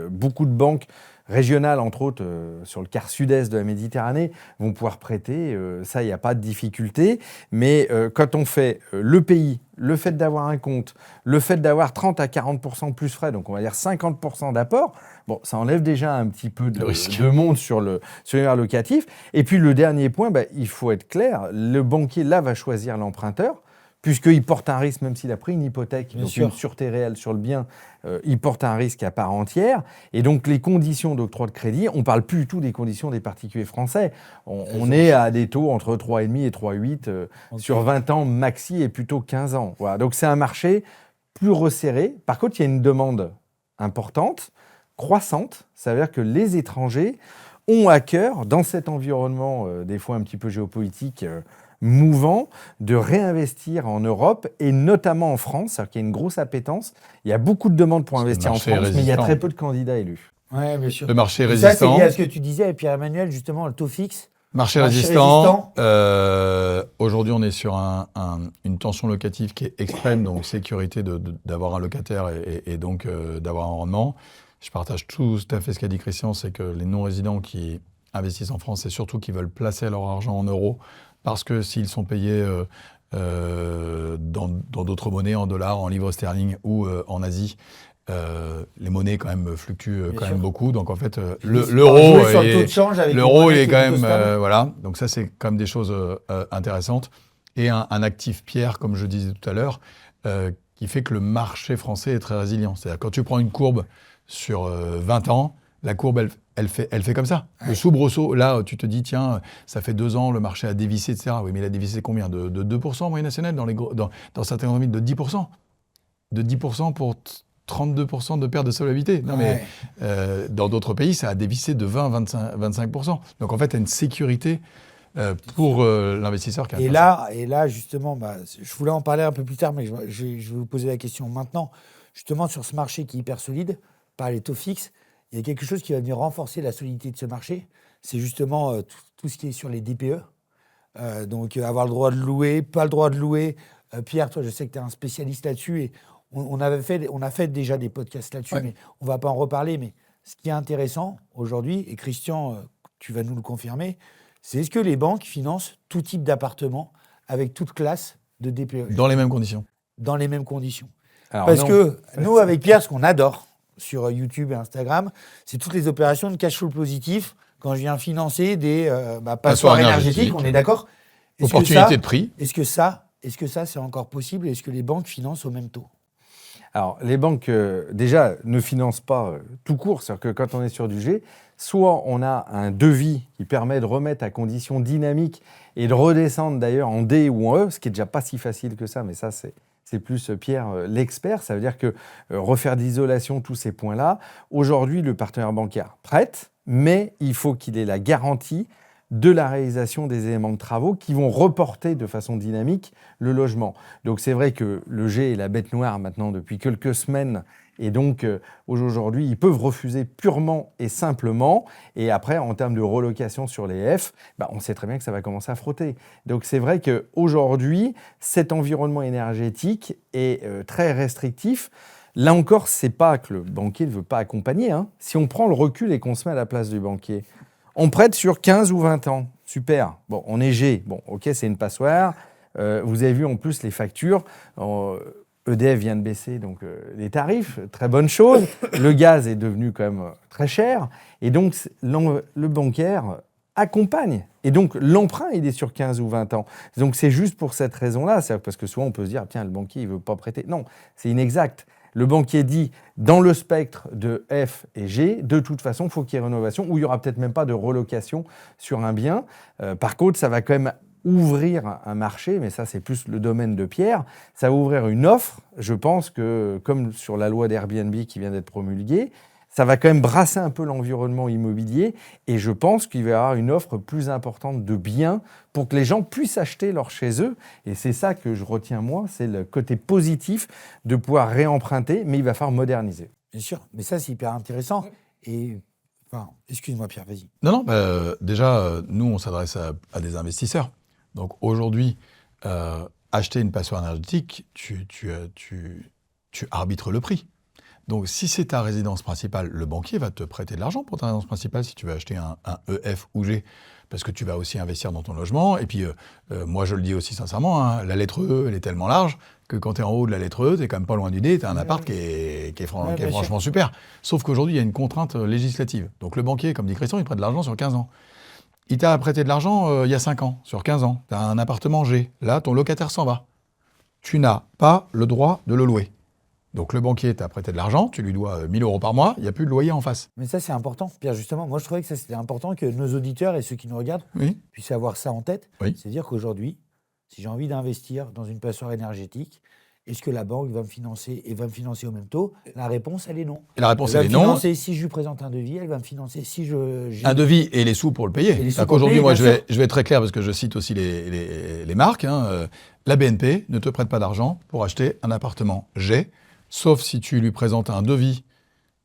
Beaucoup de banques régionales, entre autres, sur le quart sud-est de la Méditerranée, vont pouvoir prêter. Ça, il n'y a pas de difficulté. Mais quand on fait le pays, le fait d'avoir un compte, le fait d'avoir 30 à 40% plus frais, donc on va dire 50% d'apport, bon, ça enlève déjà un petit peu de monde sur l'univers locatif. Et puis le dernier point, il faut être clair, le banquier, là, va choisir l'emprunteur, puisqu'il porte un risque, même s'il a pris une hypothèque, donc une sûreté réelle sur le bien, il porte un risque à part entière. Et donc, les conditions d'octroi de crédit, on ne parle plus du tout des conditions des particuliers français. On est à des taux entre 3,5 et 3,8 sur 20 ans maxi et plutôt 15 ans. Voilà. Donc, c'est un marché plus resserré. Par contre, il y a une demande importante, croissante. Ça veut dire que les étrangers ont à cœur, dans cet environnement, des fois un petit peu géopolitique, mouvant, de réinvestir en Europe et notamment en France, c'est-à-dire qu'il y a une grosse appétence. Il y a beaucoup de demandes pour investir en France, mais il y a très peu de candidats élus. Oui, bien sûr. Le marché résistant. Ça, c'est lié à ce que tu disais avec Pierre-Emmanuel, justement, le taux fixe. Marché résistant. Aujourd'hui, on est sur une tension locative qui est extrême, donc sécurité d'avoir un locataire et donc d'avoir un rendement. Je partage tout à fait ce qu'a dit Christian, c'est que les non-résidents qui investissent en France, c'est surtout qu'ils veulent placer leur argent en euros, parce que s'ils sont payés dans d'autres monnaies, en dollars, en livres sterling ou en Asie, les monnaies quand même fluctuent même beaucoup. Donc en fait, l'euro il est quand même voilà. Donc ça c'est quand même des choses intéressantes et un actif pierre, comme je disais tout à l'heure, qui fait que le marché français est très résilient. C'est-à-dire quand tu prends une courbe sur 20 ans, la courbe elle fait comme ça. Le soubresaut, là, tu te dis, tiens, ça fait 2 ans, le marché a dévissé, etc. Oui, mais il a dévissé combien ? De 2% en moyenne nationale dans certaines grandes villes, de 10%. De 10% pour 32% de perte de solvabilité. Non, mais dans d'autres pays, ça a dévissé de 20-25%. Donc, en fait, tu as une sécurité pour l'investisseur qui a et là, justement, je voulais en parler un peu plus tard, mais je vais vous poser la question maintenant. Justement, sur ce marché qui est hyper solide, par les taux fixes, il y a quelque chose qui va venir renforcer la solidité de ce marché. C'est justement tout ce qui est sur les DPE. Donc, avoir le droit de louer, pas le droit de louer. Pierre, toi, je sais que tu es un spécialiste là-dessus. Et on a fait déjà des podcasts là-dessus, mais on ne va pas en reparler. Mais ce qui est intéressant aujourd'hui, et Christian, tu vas nous le confirmer, c'est est-ce que les banques financent tout type d'appartement avec toute classe de DPE ? Dans les mêmes conditions. Dans les mêmes conditions. Alors, parce que nous, avec Pierre, ce qu'on adore sur YouTube et Instagram, c'est toutes les opérations de cash flow positif quand je viens financer des passoires énergétiques, on est d'accord ? Opportunité de prix. Est-ce que ça, c'est encore possible ? Est-ce que les banques financent au même taux ? Alors, les banques, déjà, ne financent pas tout court. C'est-à-dire que quand on est sur du G, soit on a un devis qui permet de remettre à condition dynamique et de redescendre d'ailleurs en D ou en E, ce qui est déjà pas si facile que ça, mais ça, c'est plus Pierre l'expert. Ça veut dire que refaire d'isolation, tous ces points-là, aujourd'hui, le partenaire bancaire prête, mais il faut qu'il ait la garantie de la réalisation des éléments de travaux qui vont reporter de façon dynamique le logement. Donc c'est vrai que le G est la bête noire maintenant depuis quelques semaines et donc aujourd'hui ils peuvent refuser purement et simplement et après en termes de relocation sur les F, on sait très bien que ça va commencer à frotter. Donc c'est vrai qu'aujourd'hui cet environnement énergétique est très restrictif. Là encore, c'est pas que le banquier ne veut pas accompagner. Si on prend le recul et qu'on se met à la place du banquier, on prête sur 15 ou 20 ans super. Bon, on est G. Bon, ok, c'est une passoire. Vous avez vu en plus les factures. EDF vient de baisser donc, les tarifs, très bonne chose. Le gaz est devenu quand même très cher. Et donc, le bancaire accompagne. Et donc, l'emprunt, il est sur 15 ou 20 ans. Donc, c'est juste pour cette raison-là. C'est parce que souvent, on peut se dire, tiens, le banquier, il ne veut pas prêter. Non, c'est inexact. Le banquier dit, dans le spectre de F et G, de toute façon, il faut qu'il y ait rénovation, ou il n'y aura peut-être même pas de relocation sur un bien. Par contre, ça va quand même ouvrir un marché, mais ça, c'est plus le domaine de Pierre. Ça va ouvrir une offre. Je pense que, comme sur la loi d'Airbnb qui vient d'être promulguée, ça va quand même brasser un peu l'environnement immobilier et je pense qu'il va y avoir une offre plus importante de biens pour que les gens puissent acheter leur chez eux. Et c'est ça que je retiens moi, c'est le côté positif de pouvoir réemprunter, mais il va falloir moderniser. Bien sûr, mais ça, c'est hyper intéressant. Et, enfin, excuse-moi Pierre, vas-y. Non, déjà, nous, on s'adresse à des investisseurs. Donc aujourd'hui, acheter une passoire énergétique, tu arbitres le prix. Donc, si c'est ta résidence principale, le banquier va te prêter de l'argent pour ta résidence principale si tu veux acheter un EF ou G, parce que tu vas aussi investir dans ton logement. Et puis, moi, je le dis aussi sincèrement, hein, la lettre E, elle est tellement large que quand tu es en haut de la lettre E, tu es quand même pas loin du D, tu as un appart qui est franchement super. Sauf qu'aujourd'hui, il y a une contrainte législative. Donc, le banquier, comme dit Christian, il prête de l'argent sur 15 ans. Il t'a prêté de l'argent il y a 5 ans, sur 15 ans. Tu as un appartement G. Là, ton locataire s'en va. Tu n'as pas le droit de le louer. Donc le banquier t'a prêté de l'argent, tu lui dois 1 000 € par mois, il n'y a plus de loyer en face. Mais ça, c'est important, Pierre, justement. Moi, je trouvais que ça, c'était important que nos auditeurs et ceux qui nous regardent puissent avoir ça en tête. Oui. C'est-à-dire qu'aujourd'hui, si j'ai envie d'investir dans une passoire énergétique, est-ce que la banque va me financer et va me financer au même taux? La réponse, elle est non. Et la réponse, elle est va me non. financer si je lui présente un devis, elle va me financer si j'ai... Un devis et les sous pour le payer. Aujourd'hui, moi, je vais être très clair parce que je cite aussi les marques. La BNP ne te prête pas d'argent pour acheter un appartement G, sauf si tu lui présentes un devis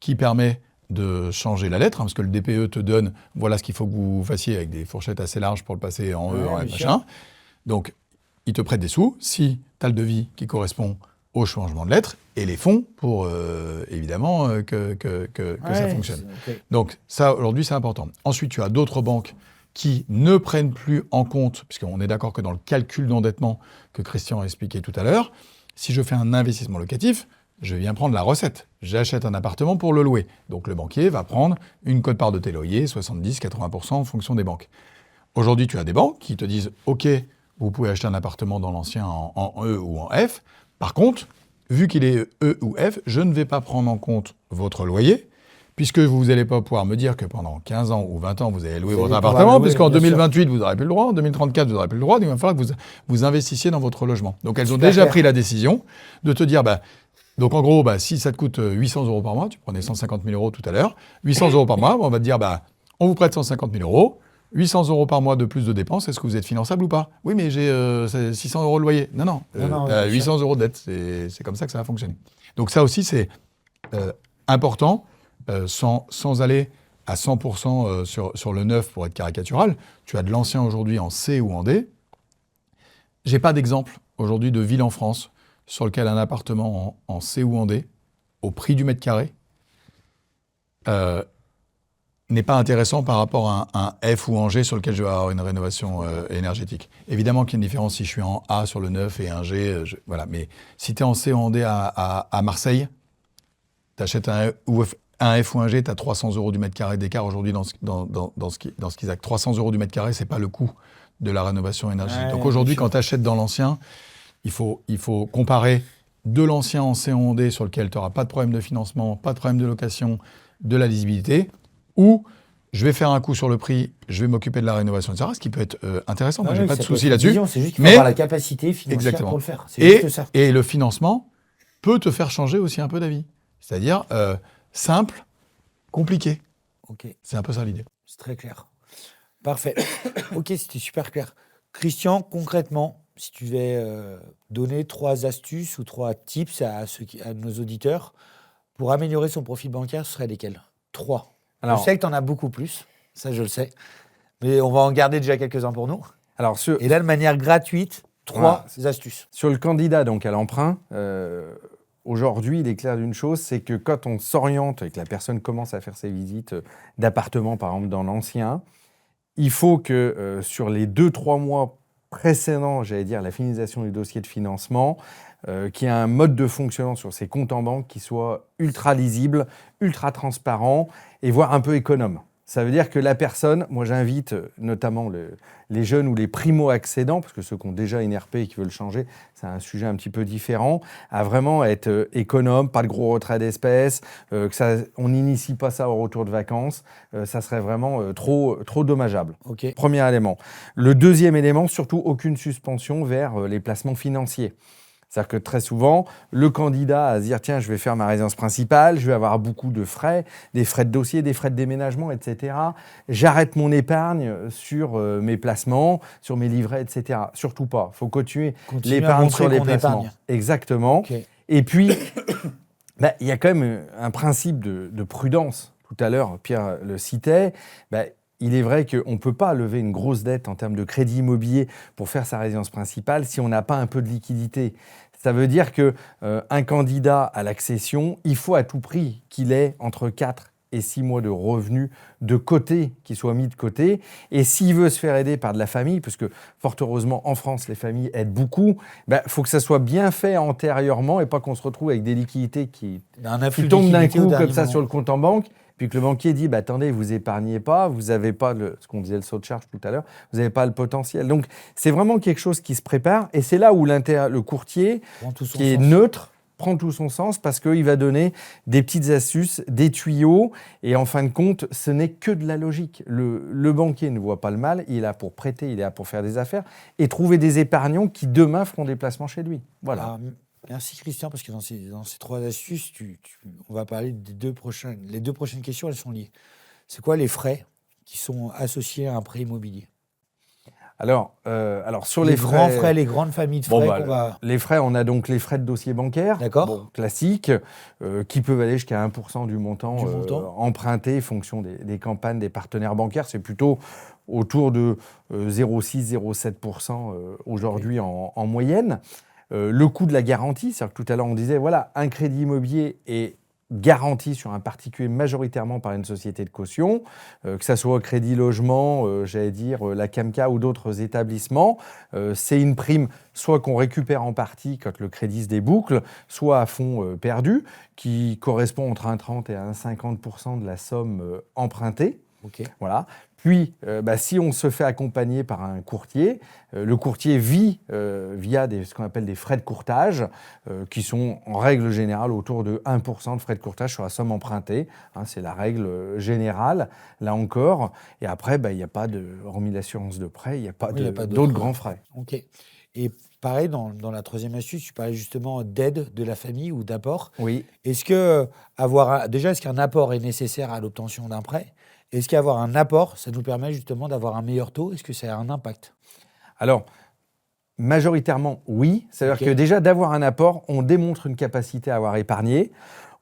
qui permet de changer la lettre, parce que le DPE te donne, voilà ce qu'il faut que vous fassiez avec des fourchettes assez larges pour le passer en E, en F, machin. Donc, il te prête des sous si tu as le devis qui correspond au changement de lettre et les fonds pour, évidemment, que ça fonctionne. Okay. Donc, ça, aujourd'hui, c'est important. Ensuite, tu as d'autres banques qui ne prennent plus en compte, puisqu'on est d'accord que dans le calcul d'endettement que Christian a expliqué tout à l'heure, si je fais un investissement locatif, je viens prendre la recette. J'achète un appartement pour le louer. Donc le banquier va prendre une quote-part de tes loyers, 70-80% en fonction des banques. Aujourd'hui, tu as des banques qui te disent « Ok, vous pouvez acheter un appartement dans l'ancien en E ou en F. Par contre, vu qu'il est E ou F, je ne vais pas prendre en compte votre loyer, puisque vous n'allez pas pouvoir me dire que pendant 15 ans ou 20 ans, vous allez louer votre appartement, puisqu'en 2028, vous n'aurez plus le droit, en 2034, vous n'aurez plus le droit, donc il va falloir que vous investissiez dans votre logement. » Donc elles ont déjà pris la décision de te dire donc en gros, si ça te coûte 800 € par mois, tu prenais 150 000 € tout à l'heure, 800 € par mois, on va te dire, on vous prête 150 000 €, 800 € par mois de plus de dépenses, est-ce que vous êtes finançable ou pas? Oui, mais j'ai 600 € de loyer. Non, 800 € de dette, c'est comme ça que ça va fonctionner. Donc ça aussi, c'est important, sans aller à 100% sur le neuf pour être caricatural. Tu as de l'ancien aujourd'hui en C ou en D. J'ai pas d'exemple aujourd'hui de ville en France sur lequel un appartement en C ou en D, au prix du mètre carré, n'est pas intéressant par rapport à un F ou en G sur lequel je vais avoir une rénovation énergétique. Évidemment qu'il y a une différence si je suis en A sur le 9 et un G, voilà. Mais si tu es en C ou en D à Marseille, tu achètes un F ou un G, tu as 300 € du mètre carré d'écart aujourd'hui dans ce qu'ils a. 300 € du mètre carré, c'est pas le coût de la rénovation énergétique. Donc aujourd'hui, quand tu achètes dans l'ancien, il faut comparer de l'ancien en C ou en D sur lequel tu n'auras pas de problème de financement, pas de problème de location, de la lisibilité, ou je vais faire un coup sur le prix, je vais m'occuper de la rénovation, etc., ce qui peut être intéressant. Moi, je n'ai pas de souci là-dessus. C'est juste qu'il faut avoir la capacité financière pour le faire. C'est juste ça. Et le financement peut te faire changer aussi un peu d'avis. C'est-à-dire simple, compliqué. Okay. C'est un peu ça l'idée. C'est très clair. Parfait. Ok, c'était super clair. Christian, concrètement, si tu devais donner 3 astuces ou 3 tips à nos auditeurs pour améliorer son profil bancaire, ce seraient lesquels? 3. Alors, je sais que tu en as beaucoup plus, ça je le sais, mais on va en garder déjà quelques-uns pour nous. Et là, de manière gratuite, 3 astuces. Sur le candidat donc à l'emprunt, aujourd'hui, il est clair d'une chose, c'est que quand on s'oriente et que la personne commence à faire ses visites d'appartements, par exemple dans l'ancien, il faut que sur les 2-3 mois précédents, j'allais dire, la finalisation du dossier de financement, qu'il y ait un mode de fonctionnement sur ces comptes en banque qui soit ultra lisible, ultra transparent et voire un peu économe. Ça veut dire que la personne, moi j'invite notamment les jeunes ou les primo-accédants, parce que ceux qui ont déjà une RP et qui veulent changer, c'est un sujet un petit peu différent, à vraiment être économe, pas de gros retrait d'espèces, on n'initie pas ça au retour de vacances, ça serait vraiment trop dommageable. Ok. Premier élément. Le deuxième élément, surtout aucune suspension vers les placements financiers. C'est-à-dire que très souvent, le candidat à se dire « Tiens, je vais faire ma résidence principale, je vais avoir beaucoup de frais, des frais de dossier, des frais de déménagement, etc. J'arrête mon épargne sur mes placements, sur mes livrets, etc. » Surtout pas. Il faut continuer l'épargne sur les placements. Épargne. Exactement. Ok. Et puis, il y a quand même un principe de prudence. Tout à l'heure, Pierre le citait. Il est vrai qu'on ne peut pas lever une grosse dette en termes de crédit immobilier pour faire sa résidence principale si on n'a pas un peu de liquidité. Ça veut dire qu'un candidat à l'accession, il faut à tout prix qu'il ait entre 4 et 6 mois de revenus de côté, qui soient mis de côté. Et s'il veut se faire aider par de la famille, parce que fort heureusement en France, les familles aident beaucoup, faut que ça soit bien fait antérieurement et pas qu'on se retrouve avec des liquidités qui tombent d'un coup comme ça sur le compte en banque. Puis que le banquier dit, attendez, vous épargnez pas, vous n'avez pas ce qu'on disait le saut de charge tout à l'heure, vous n'avez pas le potentiel. Donc, c'est vraiment quelque chose qui se prépare. Et c'est là où le courtier, qui est neutre, prend tout son sens parce qu'il va donner des petites astuces, des tuyaux. Et en fin de compte, ce n'est que de la logique. Le banquier ne voit pas le mal. Il est là pour prêter, il est là pour faire des affaires et trouver des épargnants qui, demain, feront des placements chez lui. Voilà. Merci Christian, parce que dans ces 3 astuces, on va parler des les 2 prochaines questions, elles sont liées. C'est quoi les frais qui sont associés à un prêt immobilier ? Alors sur les grands frais, les grandes familles de frais les frais, on a donc les frais de dossier bancaire, classiques, qui peuvent aller jusqu'à 1% du montant emprunté, en fonction des campagnes des partenaires bancaires. C'est plutôt autour de 0,6-0,7% aujourd'hui en moyenne. Le coût de la garantie, c'est-à-dire que tout à l'heure on disait, voilà, un crédit immobilier est garanti sur un particulier majoritairement par une société de caution, que ça soit Crédit Logement, la CAMCA ou d'autres établissements. C'est une prime soit qu'on récupère en partie quand le crédit se déboucle, soit à fonds perdu, qui correspond entre 1,30 et 1,50% de la somme empruntée. Okay. Voilà. Puis, si on se fait accompagner par un courtier, le courtier vit via ce qu'on appelle des frais de courtage, qui sont en règle générale autour de 1% de frais de courtage sur la somme empruntée. C'est la règle générale, là encore. Et après, il n'y a pas hormis l'assurance de prêt, il n'y a pas d'autres grands frais. Ok. Et pareil, dans la 3e astuce, tu parlais justement d'aide de la famille ou d'apport. Oui. Est-ce qu'un apport est nécessaire à l'obtention d'un prêt ? Est-ce qu'avoir un apport, ça nous permet justement d'avoir un meilleur taux ? Est-ce que ça a un impact ? Alors, majoritairement, oui. C'est-à-dire que déjà, d'avoir un apport, on démontre une capacité à avoir épargné,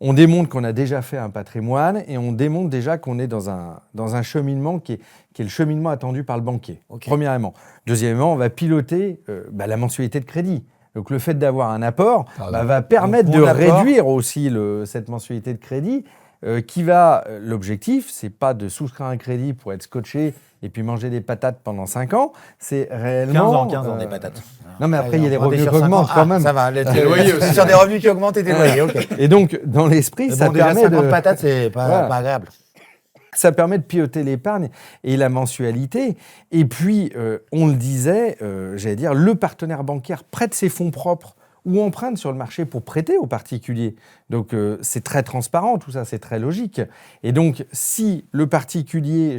on démontre qu'on a déjà fait un patrimoine et on démontre déjà qu'on est dans un cheminement qui est le cheminement attendu par le banquier, premièrement. Deuxièmement, on va piloter la mensualité de crédit. Donc, le fait d'avoir un apport va permettre de réduire aussi cette mensualité de crédit. L'objectif, c'est pas de souscrire un crédit pour être scotché et puis manger des patates pendant 5 ans, c'est réellement... 15 ans des patates. Non, mais après, il y a les revenus qui augmentent quand même. Ça va, les loyers aussi. Sur des revenus qui augmentent et des loyers, ok. Et donc, dans l'esprit, ça permet 50 patates, c'est pas agréable. Ça permet de piloter l'épargne et la mensualité. Et puis, on le disait, le partenaire bancaire prête ses fonds propres ou emprunte sur le marché pour prêter aux particuliers. Donc, c'est très transparent, tout ça, c'est très logique. Et donc, si le particulier,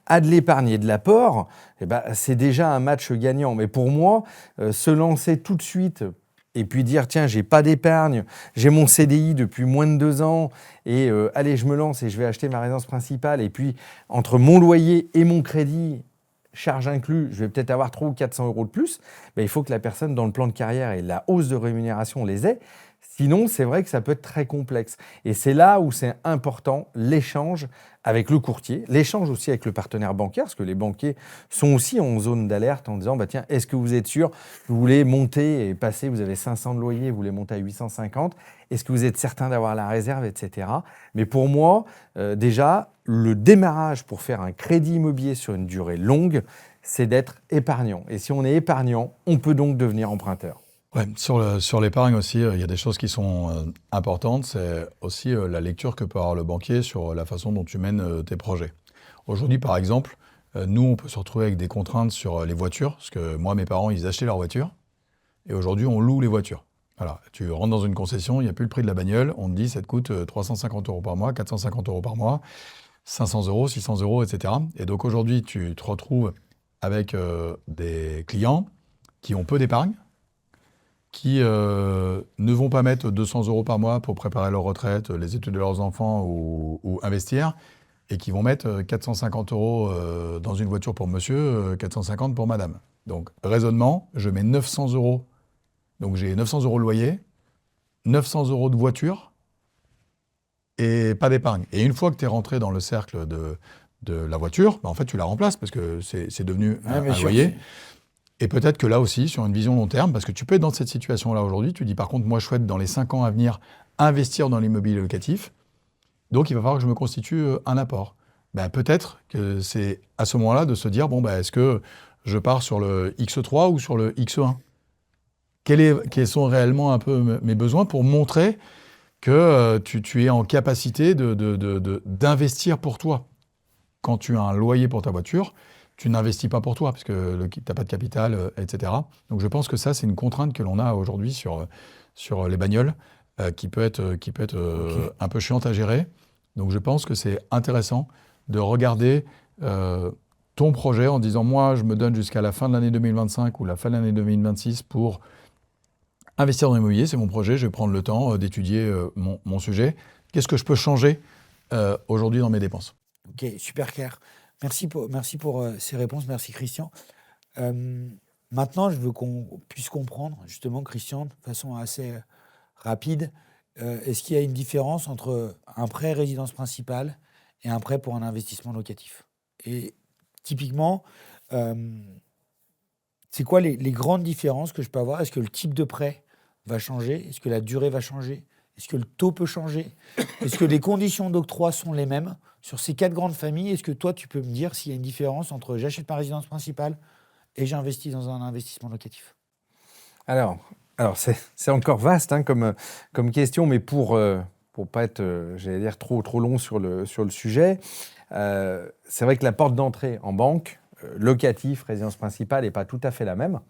a de l'épargne et de l'apport, c'est déjà un match gagnant. Mais pour moi, se lancer tout de suite et puis dire, tiens, j'ai pas d'épargne, j'ai mon CDI depuis moins de 2 ans, et allez, je me lance et je vais acheter ma résidence principale, et puis, entre mon loyer et mon crédit, charge inclus, je vais peut-être avoir 300 ou 400 euros de plus, il faut que la personne, dans le plan de carrière et la hausse de rémunération, les ait. Sinon, c'est vrai que ça peut être très complexe. Et c'est là où c'est important l'échange avec le courtier, l'échange aussi avec le partenaire bancaire, parce que les banquiers sont aussi en zone d'alerte en disant, tiens, est-ce que vous êtes sûr, vous voulez monter et passer, vous avez 500 de loyer, vous voulez monter à 850, est-ce que vous êtes certain d'avoir la réserve, etc. Mais pour moi, déjà, le démarrage pour faire un crédit immobilier sur une durée longue, c'est d'être épargnant. Et si on est épargnant, on peut donc devenir emprunteur. Ouais, sur l'épargne aussi, il y a des choses qui sont importantes. C'est aussi la lecture que peut avoir le banquier sur la façon dont tu mènes tes projets. Aujourd'hui, par exemple, nous, on peut se retrouver avec des contraintes sur les voitures, parce que moi, mes parents, ils achetaient leur voiture, et aujourd'hui, on loue les voitures. Voilà, tu rentres dans une concession, il n'y a plus le prix de la bagnole, on te dit ça te coûte 350 € par mois, 450 € par mois, 500 €, 600 €, etc. Et donc aujourd'hui, tu te retrouves avec des clients qui ont peu d'épargne, qui ne vont pas mettre 200 € par mois pour préparer leur retraite, les études de leurs enfants ou investir, et qui vont mettre 450 € dans une voiture pour monsieur, 450 pour madame. Donc, raisonnement, je mets 900 €, donc j'ai 900 € de loyer, 900 € de voiture, et pas d'épargne. Et une fois que tu es rentré dans le cercle de la voiture, en fait, tu la remplaces, parce que c'est devenu un loyer. Et peut-être que là aussi, sur une vision long terme, parce que tu peux être dans cette situation-là aujourd'hui, tu dis par contre, moi je souhaite dans les 5 ans à venir investir dans l'immobilier locatif, donc il va falloir que je me constitue un apport. Peut-être que c'est à ce moment-là de se dire, est-ce que je pars sur le X3 ou sur le X1 ? Quels sont réellement un peu mes besoins pour montrer que tu es en capacité d'investir pour toi. Quand tu as un loyer pour ta voiture, tu n'investis pas pour toi, parce que tu n'as pas de capital, etc. Donc je pense que ça, c'est une contrainte que l'on a aujourd'hui sur les bagnoles, qui peut être un peu chiante à gérer. Donc je pense que c'est intéressant de regarder ton projet en disant, moi, je me donne jusqu'à la fin de l'année 2025 ou la fin de l'année 2026 pour investir dans l'immobilier, c'est mon projet, je vais prendre le temps d'étudier mon sujet. Qu'est-ce que je peux changer aujourd'hui dans mes dépenses ? Ok, super clair. Merci pour ces réponses. Merci, Christian. Maintenant, je veux qu'on puisse comprendre, justement, Christian, de façon assez rapide, est-ce qu'il y a une différence entre un prêt résidence principale et un prêt pour un investissement locatif ? Et typiquement, c'est quoi les grandes différences que je peux avoir ? Est-ce que le type de prêt va changer ? Est-ce que la durée va changer ? Est-ce que le taux peut changer ? Est-ce que les conditions d'octroi sont les mêmes ? Sur ces 4 grandes familles, est-ce que toi, tu peux me dire s'il y a une différence entre j'achète ma résidence principale et j'investis dans un investissement locatif ? Alors c'est encore vaste comme question, mais pour pas être, j'allais dire, trop long sur le sujet, c'est vrai que la porte d'entrée en banque, locatif, résidence principale, n'est pas tout à fait la même.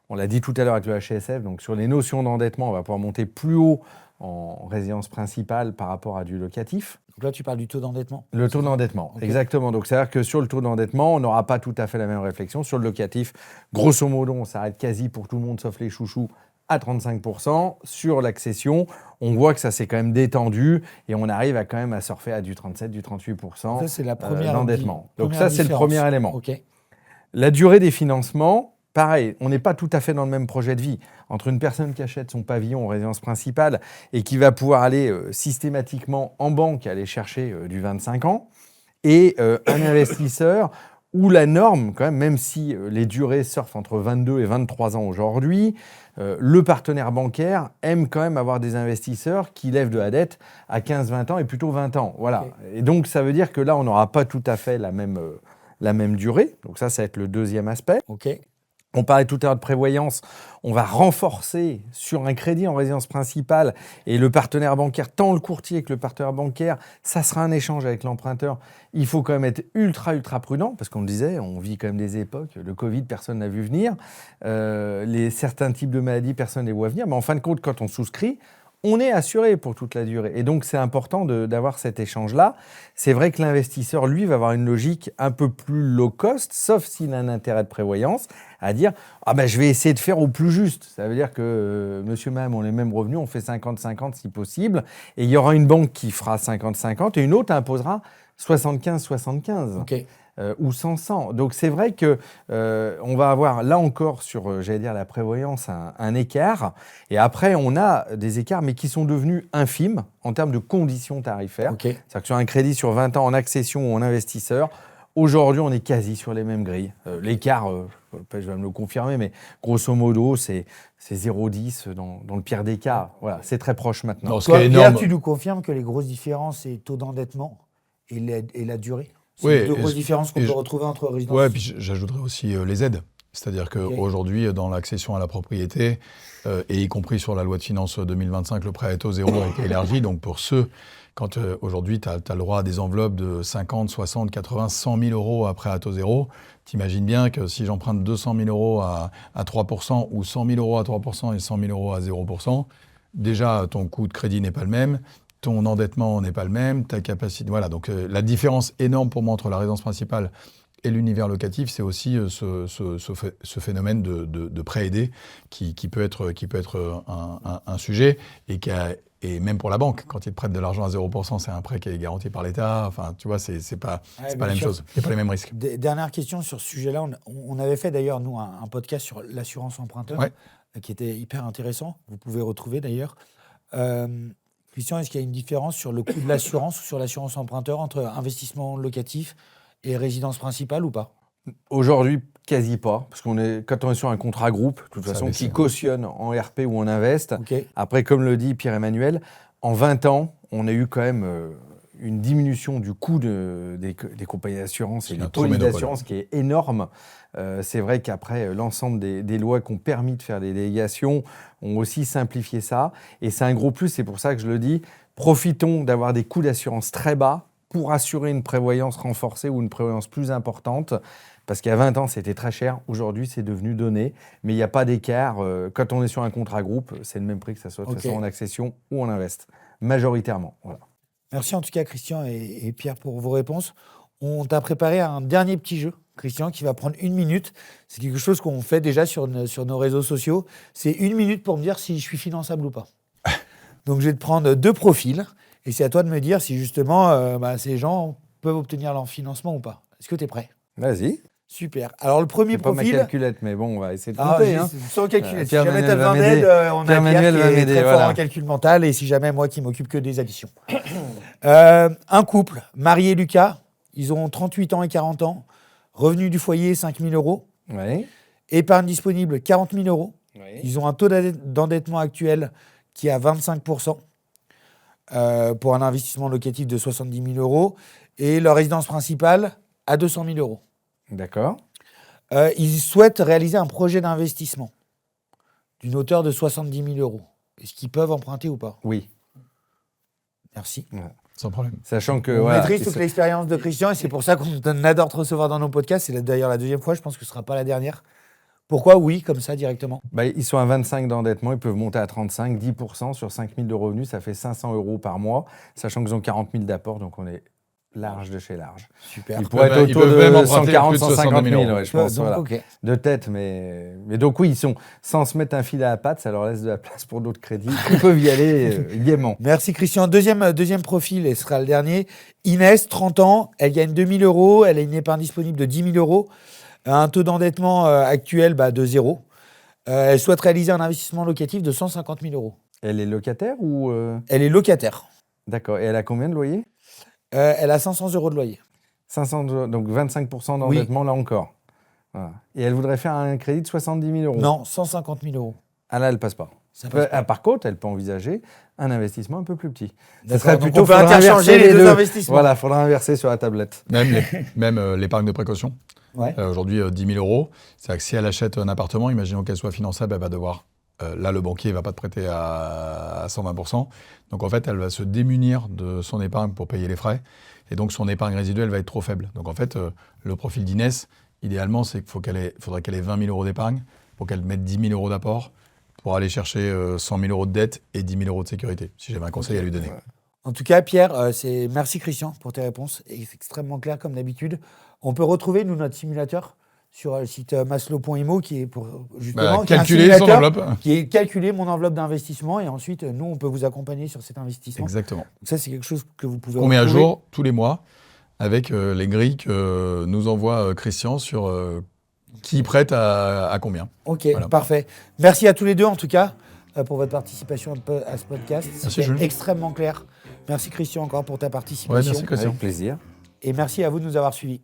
On l'a dit tout à l'heure avec le HCSF, donc sur les notions d'endettement, on va pouvoir monter plus haut en résidence principale par rapport à du locatif. Donc là, tu parles du taux d'endettement ? Le taux d'endettement, okay. Exactement. Donc, c'est-à-dire que sur le taux d'endettement, on n'aura pas tout à fait la même réflexion. Sur le locatif, grosso modo, on s'arrête quasi pour tout le monde, sauf les chouchous, à 35%. Sur l'accession, on voit que ça s'est quand même détendu et on arrive à quand même à surfer à du 37, du 38% ça, c'est la première d'endettement. Donc ça, c'est le premier élément. Okay. La durée des financements, pareil, on n'est pas tout à fait dans le même projet de vie. Entre une personne qui achète son pavillon en résidence principale et qui va pouvoir aller systématiquement en banque aller chercher du 25 ans, et un investisseur où la norme, quand même si les durées surfent entre 22 et 23 ans aujourd'hui, le partenaire bancaire aime quand même avoir des investisseurs qui lèvent de la dette à 15-20 ans et plutôt 20 ans. Voilà. Okay. Et donc, ça veut dire que là, on n'aura pas tout à fait la même durée. Donc ça va être le deuxième aspect. Okay. On parlait tout à l'heure de prévoyance, on va renforcer sur un crédit en résidence principale et le partenaire bancaire, tant le courtier que le partenaire bancaire, ça sera un échange avec l'emprunteur. Il faut quand même être ultra prudent parce qu'on le disait, on vit quand même des époques, le Covid, personne n'a vu venir, certains types de maladies, personne ne les voit venir, mais en fin de compte, quand on souscrit, on est assuré pour toute la durée. Et donc, c'est important d'avoir cet échange-là. C'est vrai que l'investisseur, lui, va avoir une logique un peu plus low cost, sauf s'il a un intérêt de prévoyance, à dire « Ah ben, je vais essayer de faire au plus juste ». Ça veut dire que monsieur, madame ont les mêmes revenus, on fait 50-50 si possible. Et il y aura une banque qui fera 50-50 et une autre imposera 75-75. Okay. ou 100. Donc c'est vrai que on va avoir là encore sur, j'allais dire, la prévoyance, un écart. Et après, on a des écarts, mais qui sont devenus infimes en termes de conditions tarifaires. Okay. C'est-à-dire que sur un crédit sur 20 ans en accession ou en investisseur, aujourd'hui, on est quasi sur les mêmes grilles. L'écart, je vais me le confirmer, mais grosso modo, c'est 0,10 dans le pire des cas. Voilà, c'est très proche maintenant. Non, ce Toi, qui est Pierre, énorme. tu nous confirmes que les grosses différences, c'est taux d'endettement et la durée. C'est Oui, les deux grosses différences qu'on et peut je- retrouver entre résidences. Ouais, puis j'ajouterais aussi les aides. C'est-à-dire qu'aujourd'hui, dans l'accession à la propriété, et y compris sur la loi de finances 2025, le prêt à taux zéro a été élargi. Donc pour ceux, quand aujourd'hui, tu as le droit à des enveloppes de 50, 60, 80, 100 000 euros à prêt à taux zéro, t'imagines bien que si j'emprunte 200 000 euros à 3% ou 100 000 euros à 3% et 100 000 euros à 0%, déjà, ton coût de crédit n'est pas le même. Ton endettement n'est pas le même, ta capacité... Voilà, donc la différence énorme pour moi entre la résidence principale et l'univers locatif, c'est aussi ce phénomène de prêt aidé qui peut être un sujet et même pour la banque, quand ils te prêtent de l'argent à 0%, c'est un prêt qui est garanti par l'État. Enfin, tu vois, c'est pas la même chose. Il n'y a pas les mêmes risques. Dernière question sur ce sujet-là. On avait fait d'ailleurs, nous, un podcast sur l'assurance emprunteur qui était hyper intéressant. Vous pouvez retrouver d'ailleurs. Christian, est-ce qu'il y a une différence sur le coût de l'assurance ou sur l'assurance emprunteur entre investissement locatif et résidence principale ou pas? Aujourd'hui, quasi pas, parce quand on est sur un contrat groupe, de toute façon, qui cautionne en RP ou en invest. Okay. Après, comme le dit Pierre-Emmanuel, en 20 ans, on a eu quand même une diminution du coût des compagnies d'assurance et des polices d'assurance qui est énorme. C'est vrai qu'après, l'ensemble des lois qui ont permis de faire des délégations ont aussi simplifié ça. Et c'est un gros plus, c'est pour ça que je le dis. Profitons d'avoir des coûts d'assurance très bas pour assurer une prévoyance renforcée ou une prévoyance plus importante. Parce qu'il y a 20 ans, c'était très cher. Aujourd'hui, c'est devenu donné. Mais il n'y a pas d'écart. Quand on est sur un contrat groupe, c'est le même prix que ça soit de façon en accession ou en invest. Majoritairement. Voilà. Merci en tout cas, Christian et Pierre, pour vos réponses. On t'a préparé un dernier petit jeu, Christian, qui va prendre 1 minute. C'est quelque chose qu'on fait déjà sur nos réseaux sociaux. C'est 1 minute pour me dire si je suis finançable ou pas. Donc, je vais te prendre 2 profils. Et c'est à toi de me dire si justement ces gens peuvent obtenir leur financement ou pas. Est-ce que tu es prêt? Vas-y. Super. Alors, le premier profil... C'est pas ma calculette, mais bon, on va essayer de compter. Sans calculette. Si jamais tu as besoin d'aide, on a Pierre qui est très fort en calcul mental. Et si jamais moi qui m'occupe que des additions. Un couple, Marie et Lucas, ils ont 38 ans et 40 ans. Revenu du foyer, 5 000 euros. Oui. Épargne disponible, 40 000 euros. Oui. Ils ont un taux d'endettement actuel qui est à 25%. Pour un investissement locatif de 70 000 euros. Et leur résidence principale à 200 000 euros. D'accord. Ils souhaitent réaliser un projet d'investissement d'une hauteur de 70 000 euros. Est-ce qu'ils peuvent emprunter ou pas? Oui. Merci. Ouais. Sans problème. Sachant que... On maîtrise toute l'expérience de Christian et c'est pour ça qu'on adore te recevoir dans nos podcasts. C'est d'ailleurs la 2e fois, je pense que ce ne sera pas la dernière. Pourquoi oui, comme ça, directement? Ils sont à 25 d'endettement, ils peuvent monter à 35, 10% sur 5 000 de revenus, ça fait 500 euros par mois, sachant qu'ils ont 40 000 d'apport, donc on est large de chez large. Super. Ils pourraient être autour de 140, 150 000, ouais, je pense. Donc, voilà. okay. De tête, mais donc oui, ils sont, sans se mettre un filet à la patte, ça leur laisse de la place pour d'autres crédits. Ils peuvent y aller gaiement. Merci Christian. Deuxième profil, et ce sera le dernier. Inès, 30 ans, elle gagne 2 000 euros, elle a une épargne disponible de 10 000 euros, un taux d'endettement actuel de 0. Elle souhaite réaliser un investissement locatif de 150 000 euros. Elle est locataire ou Elle est locataire. D'accord. Et elle a combien de loyer? Elle a 500 euros de loyer. 500, donc 25% d'endettement, oui. Là encore. Voilà. Et elle voudrait faire un crédit de 70 000 euros. Non, 150 000 euros. Ah là, elle passe pas. Par contre, elle peut envisager un investissement un peu plus petit. Ça serait plutôt, on peut interchanger les deux investissements. Voilà, il faudra inverser sur la tablette. Même l'épargne de précaution. Ouais. Aujourd'hui, 10 000 euros. C'est-à-dire que si elle achète un appartement, imaginons qu'elle soit finançable, elle va devoir... là, le banquier ne va pas te prêter à 120%. Donc, en fait, elle va se démunir de son épargne pour payer les frais. Et donc, son épargne résiduelle va être trop faible. Donc, en fait, le profil d'Inès, idéalement, c'est qu'il faudrait qu'elle ait 20 000 euros d'épargne pour qu'elle mette 10 000 euros d'apport pour aller chercher 100 000 euros de dette et 10 000 euros de sécurité, si j'avais un conseil à lui donner. En tout cas, Pierre, merci Christian pour tes réponses. C'est extrêmement clair comme d'habitude. On peut retrouver, nous, notre simulateur sur le site maslow.imo qui est pour justement calculer son enveloppe. Qui est calculer mon enveloppe d'investissement et ensuite, nous, on peut vous accompagner sur cet investissement. Exactement. Donc ça, c'est quelque chose que vous pouvez on met à jour tous les mois avec les grilles que nous envoie Christian sur qui prête à combien. Ok, voilà. Parfait. Merci à tous les deux en tout cas pour votre participation à ce podcast. C'était extrêmement clair. Merci Christian encore pour ta participation. Ouais, merci Christian. Avec plaisir. Et merci à vous de nous avoir suivis.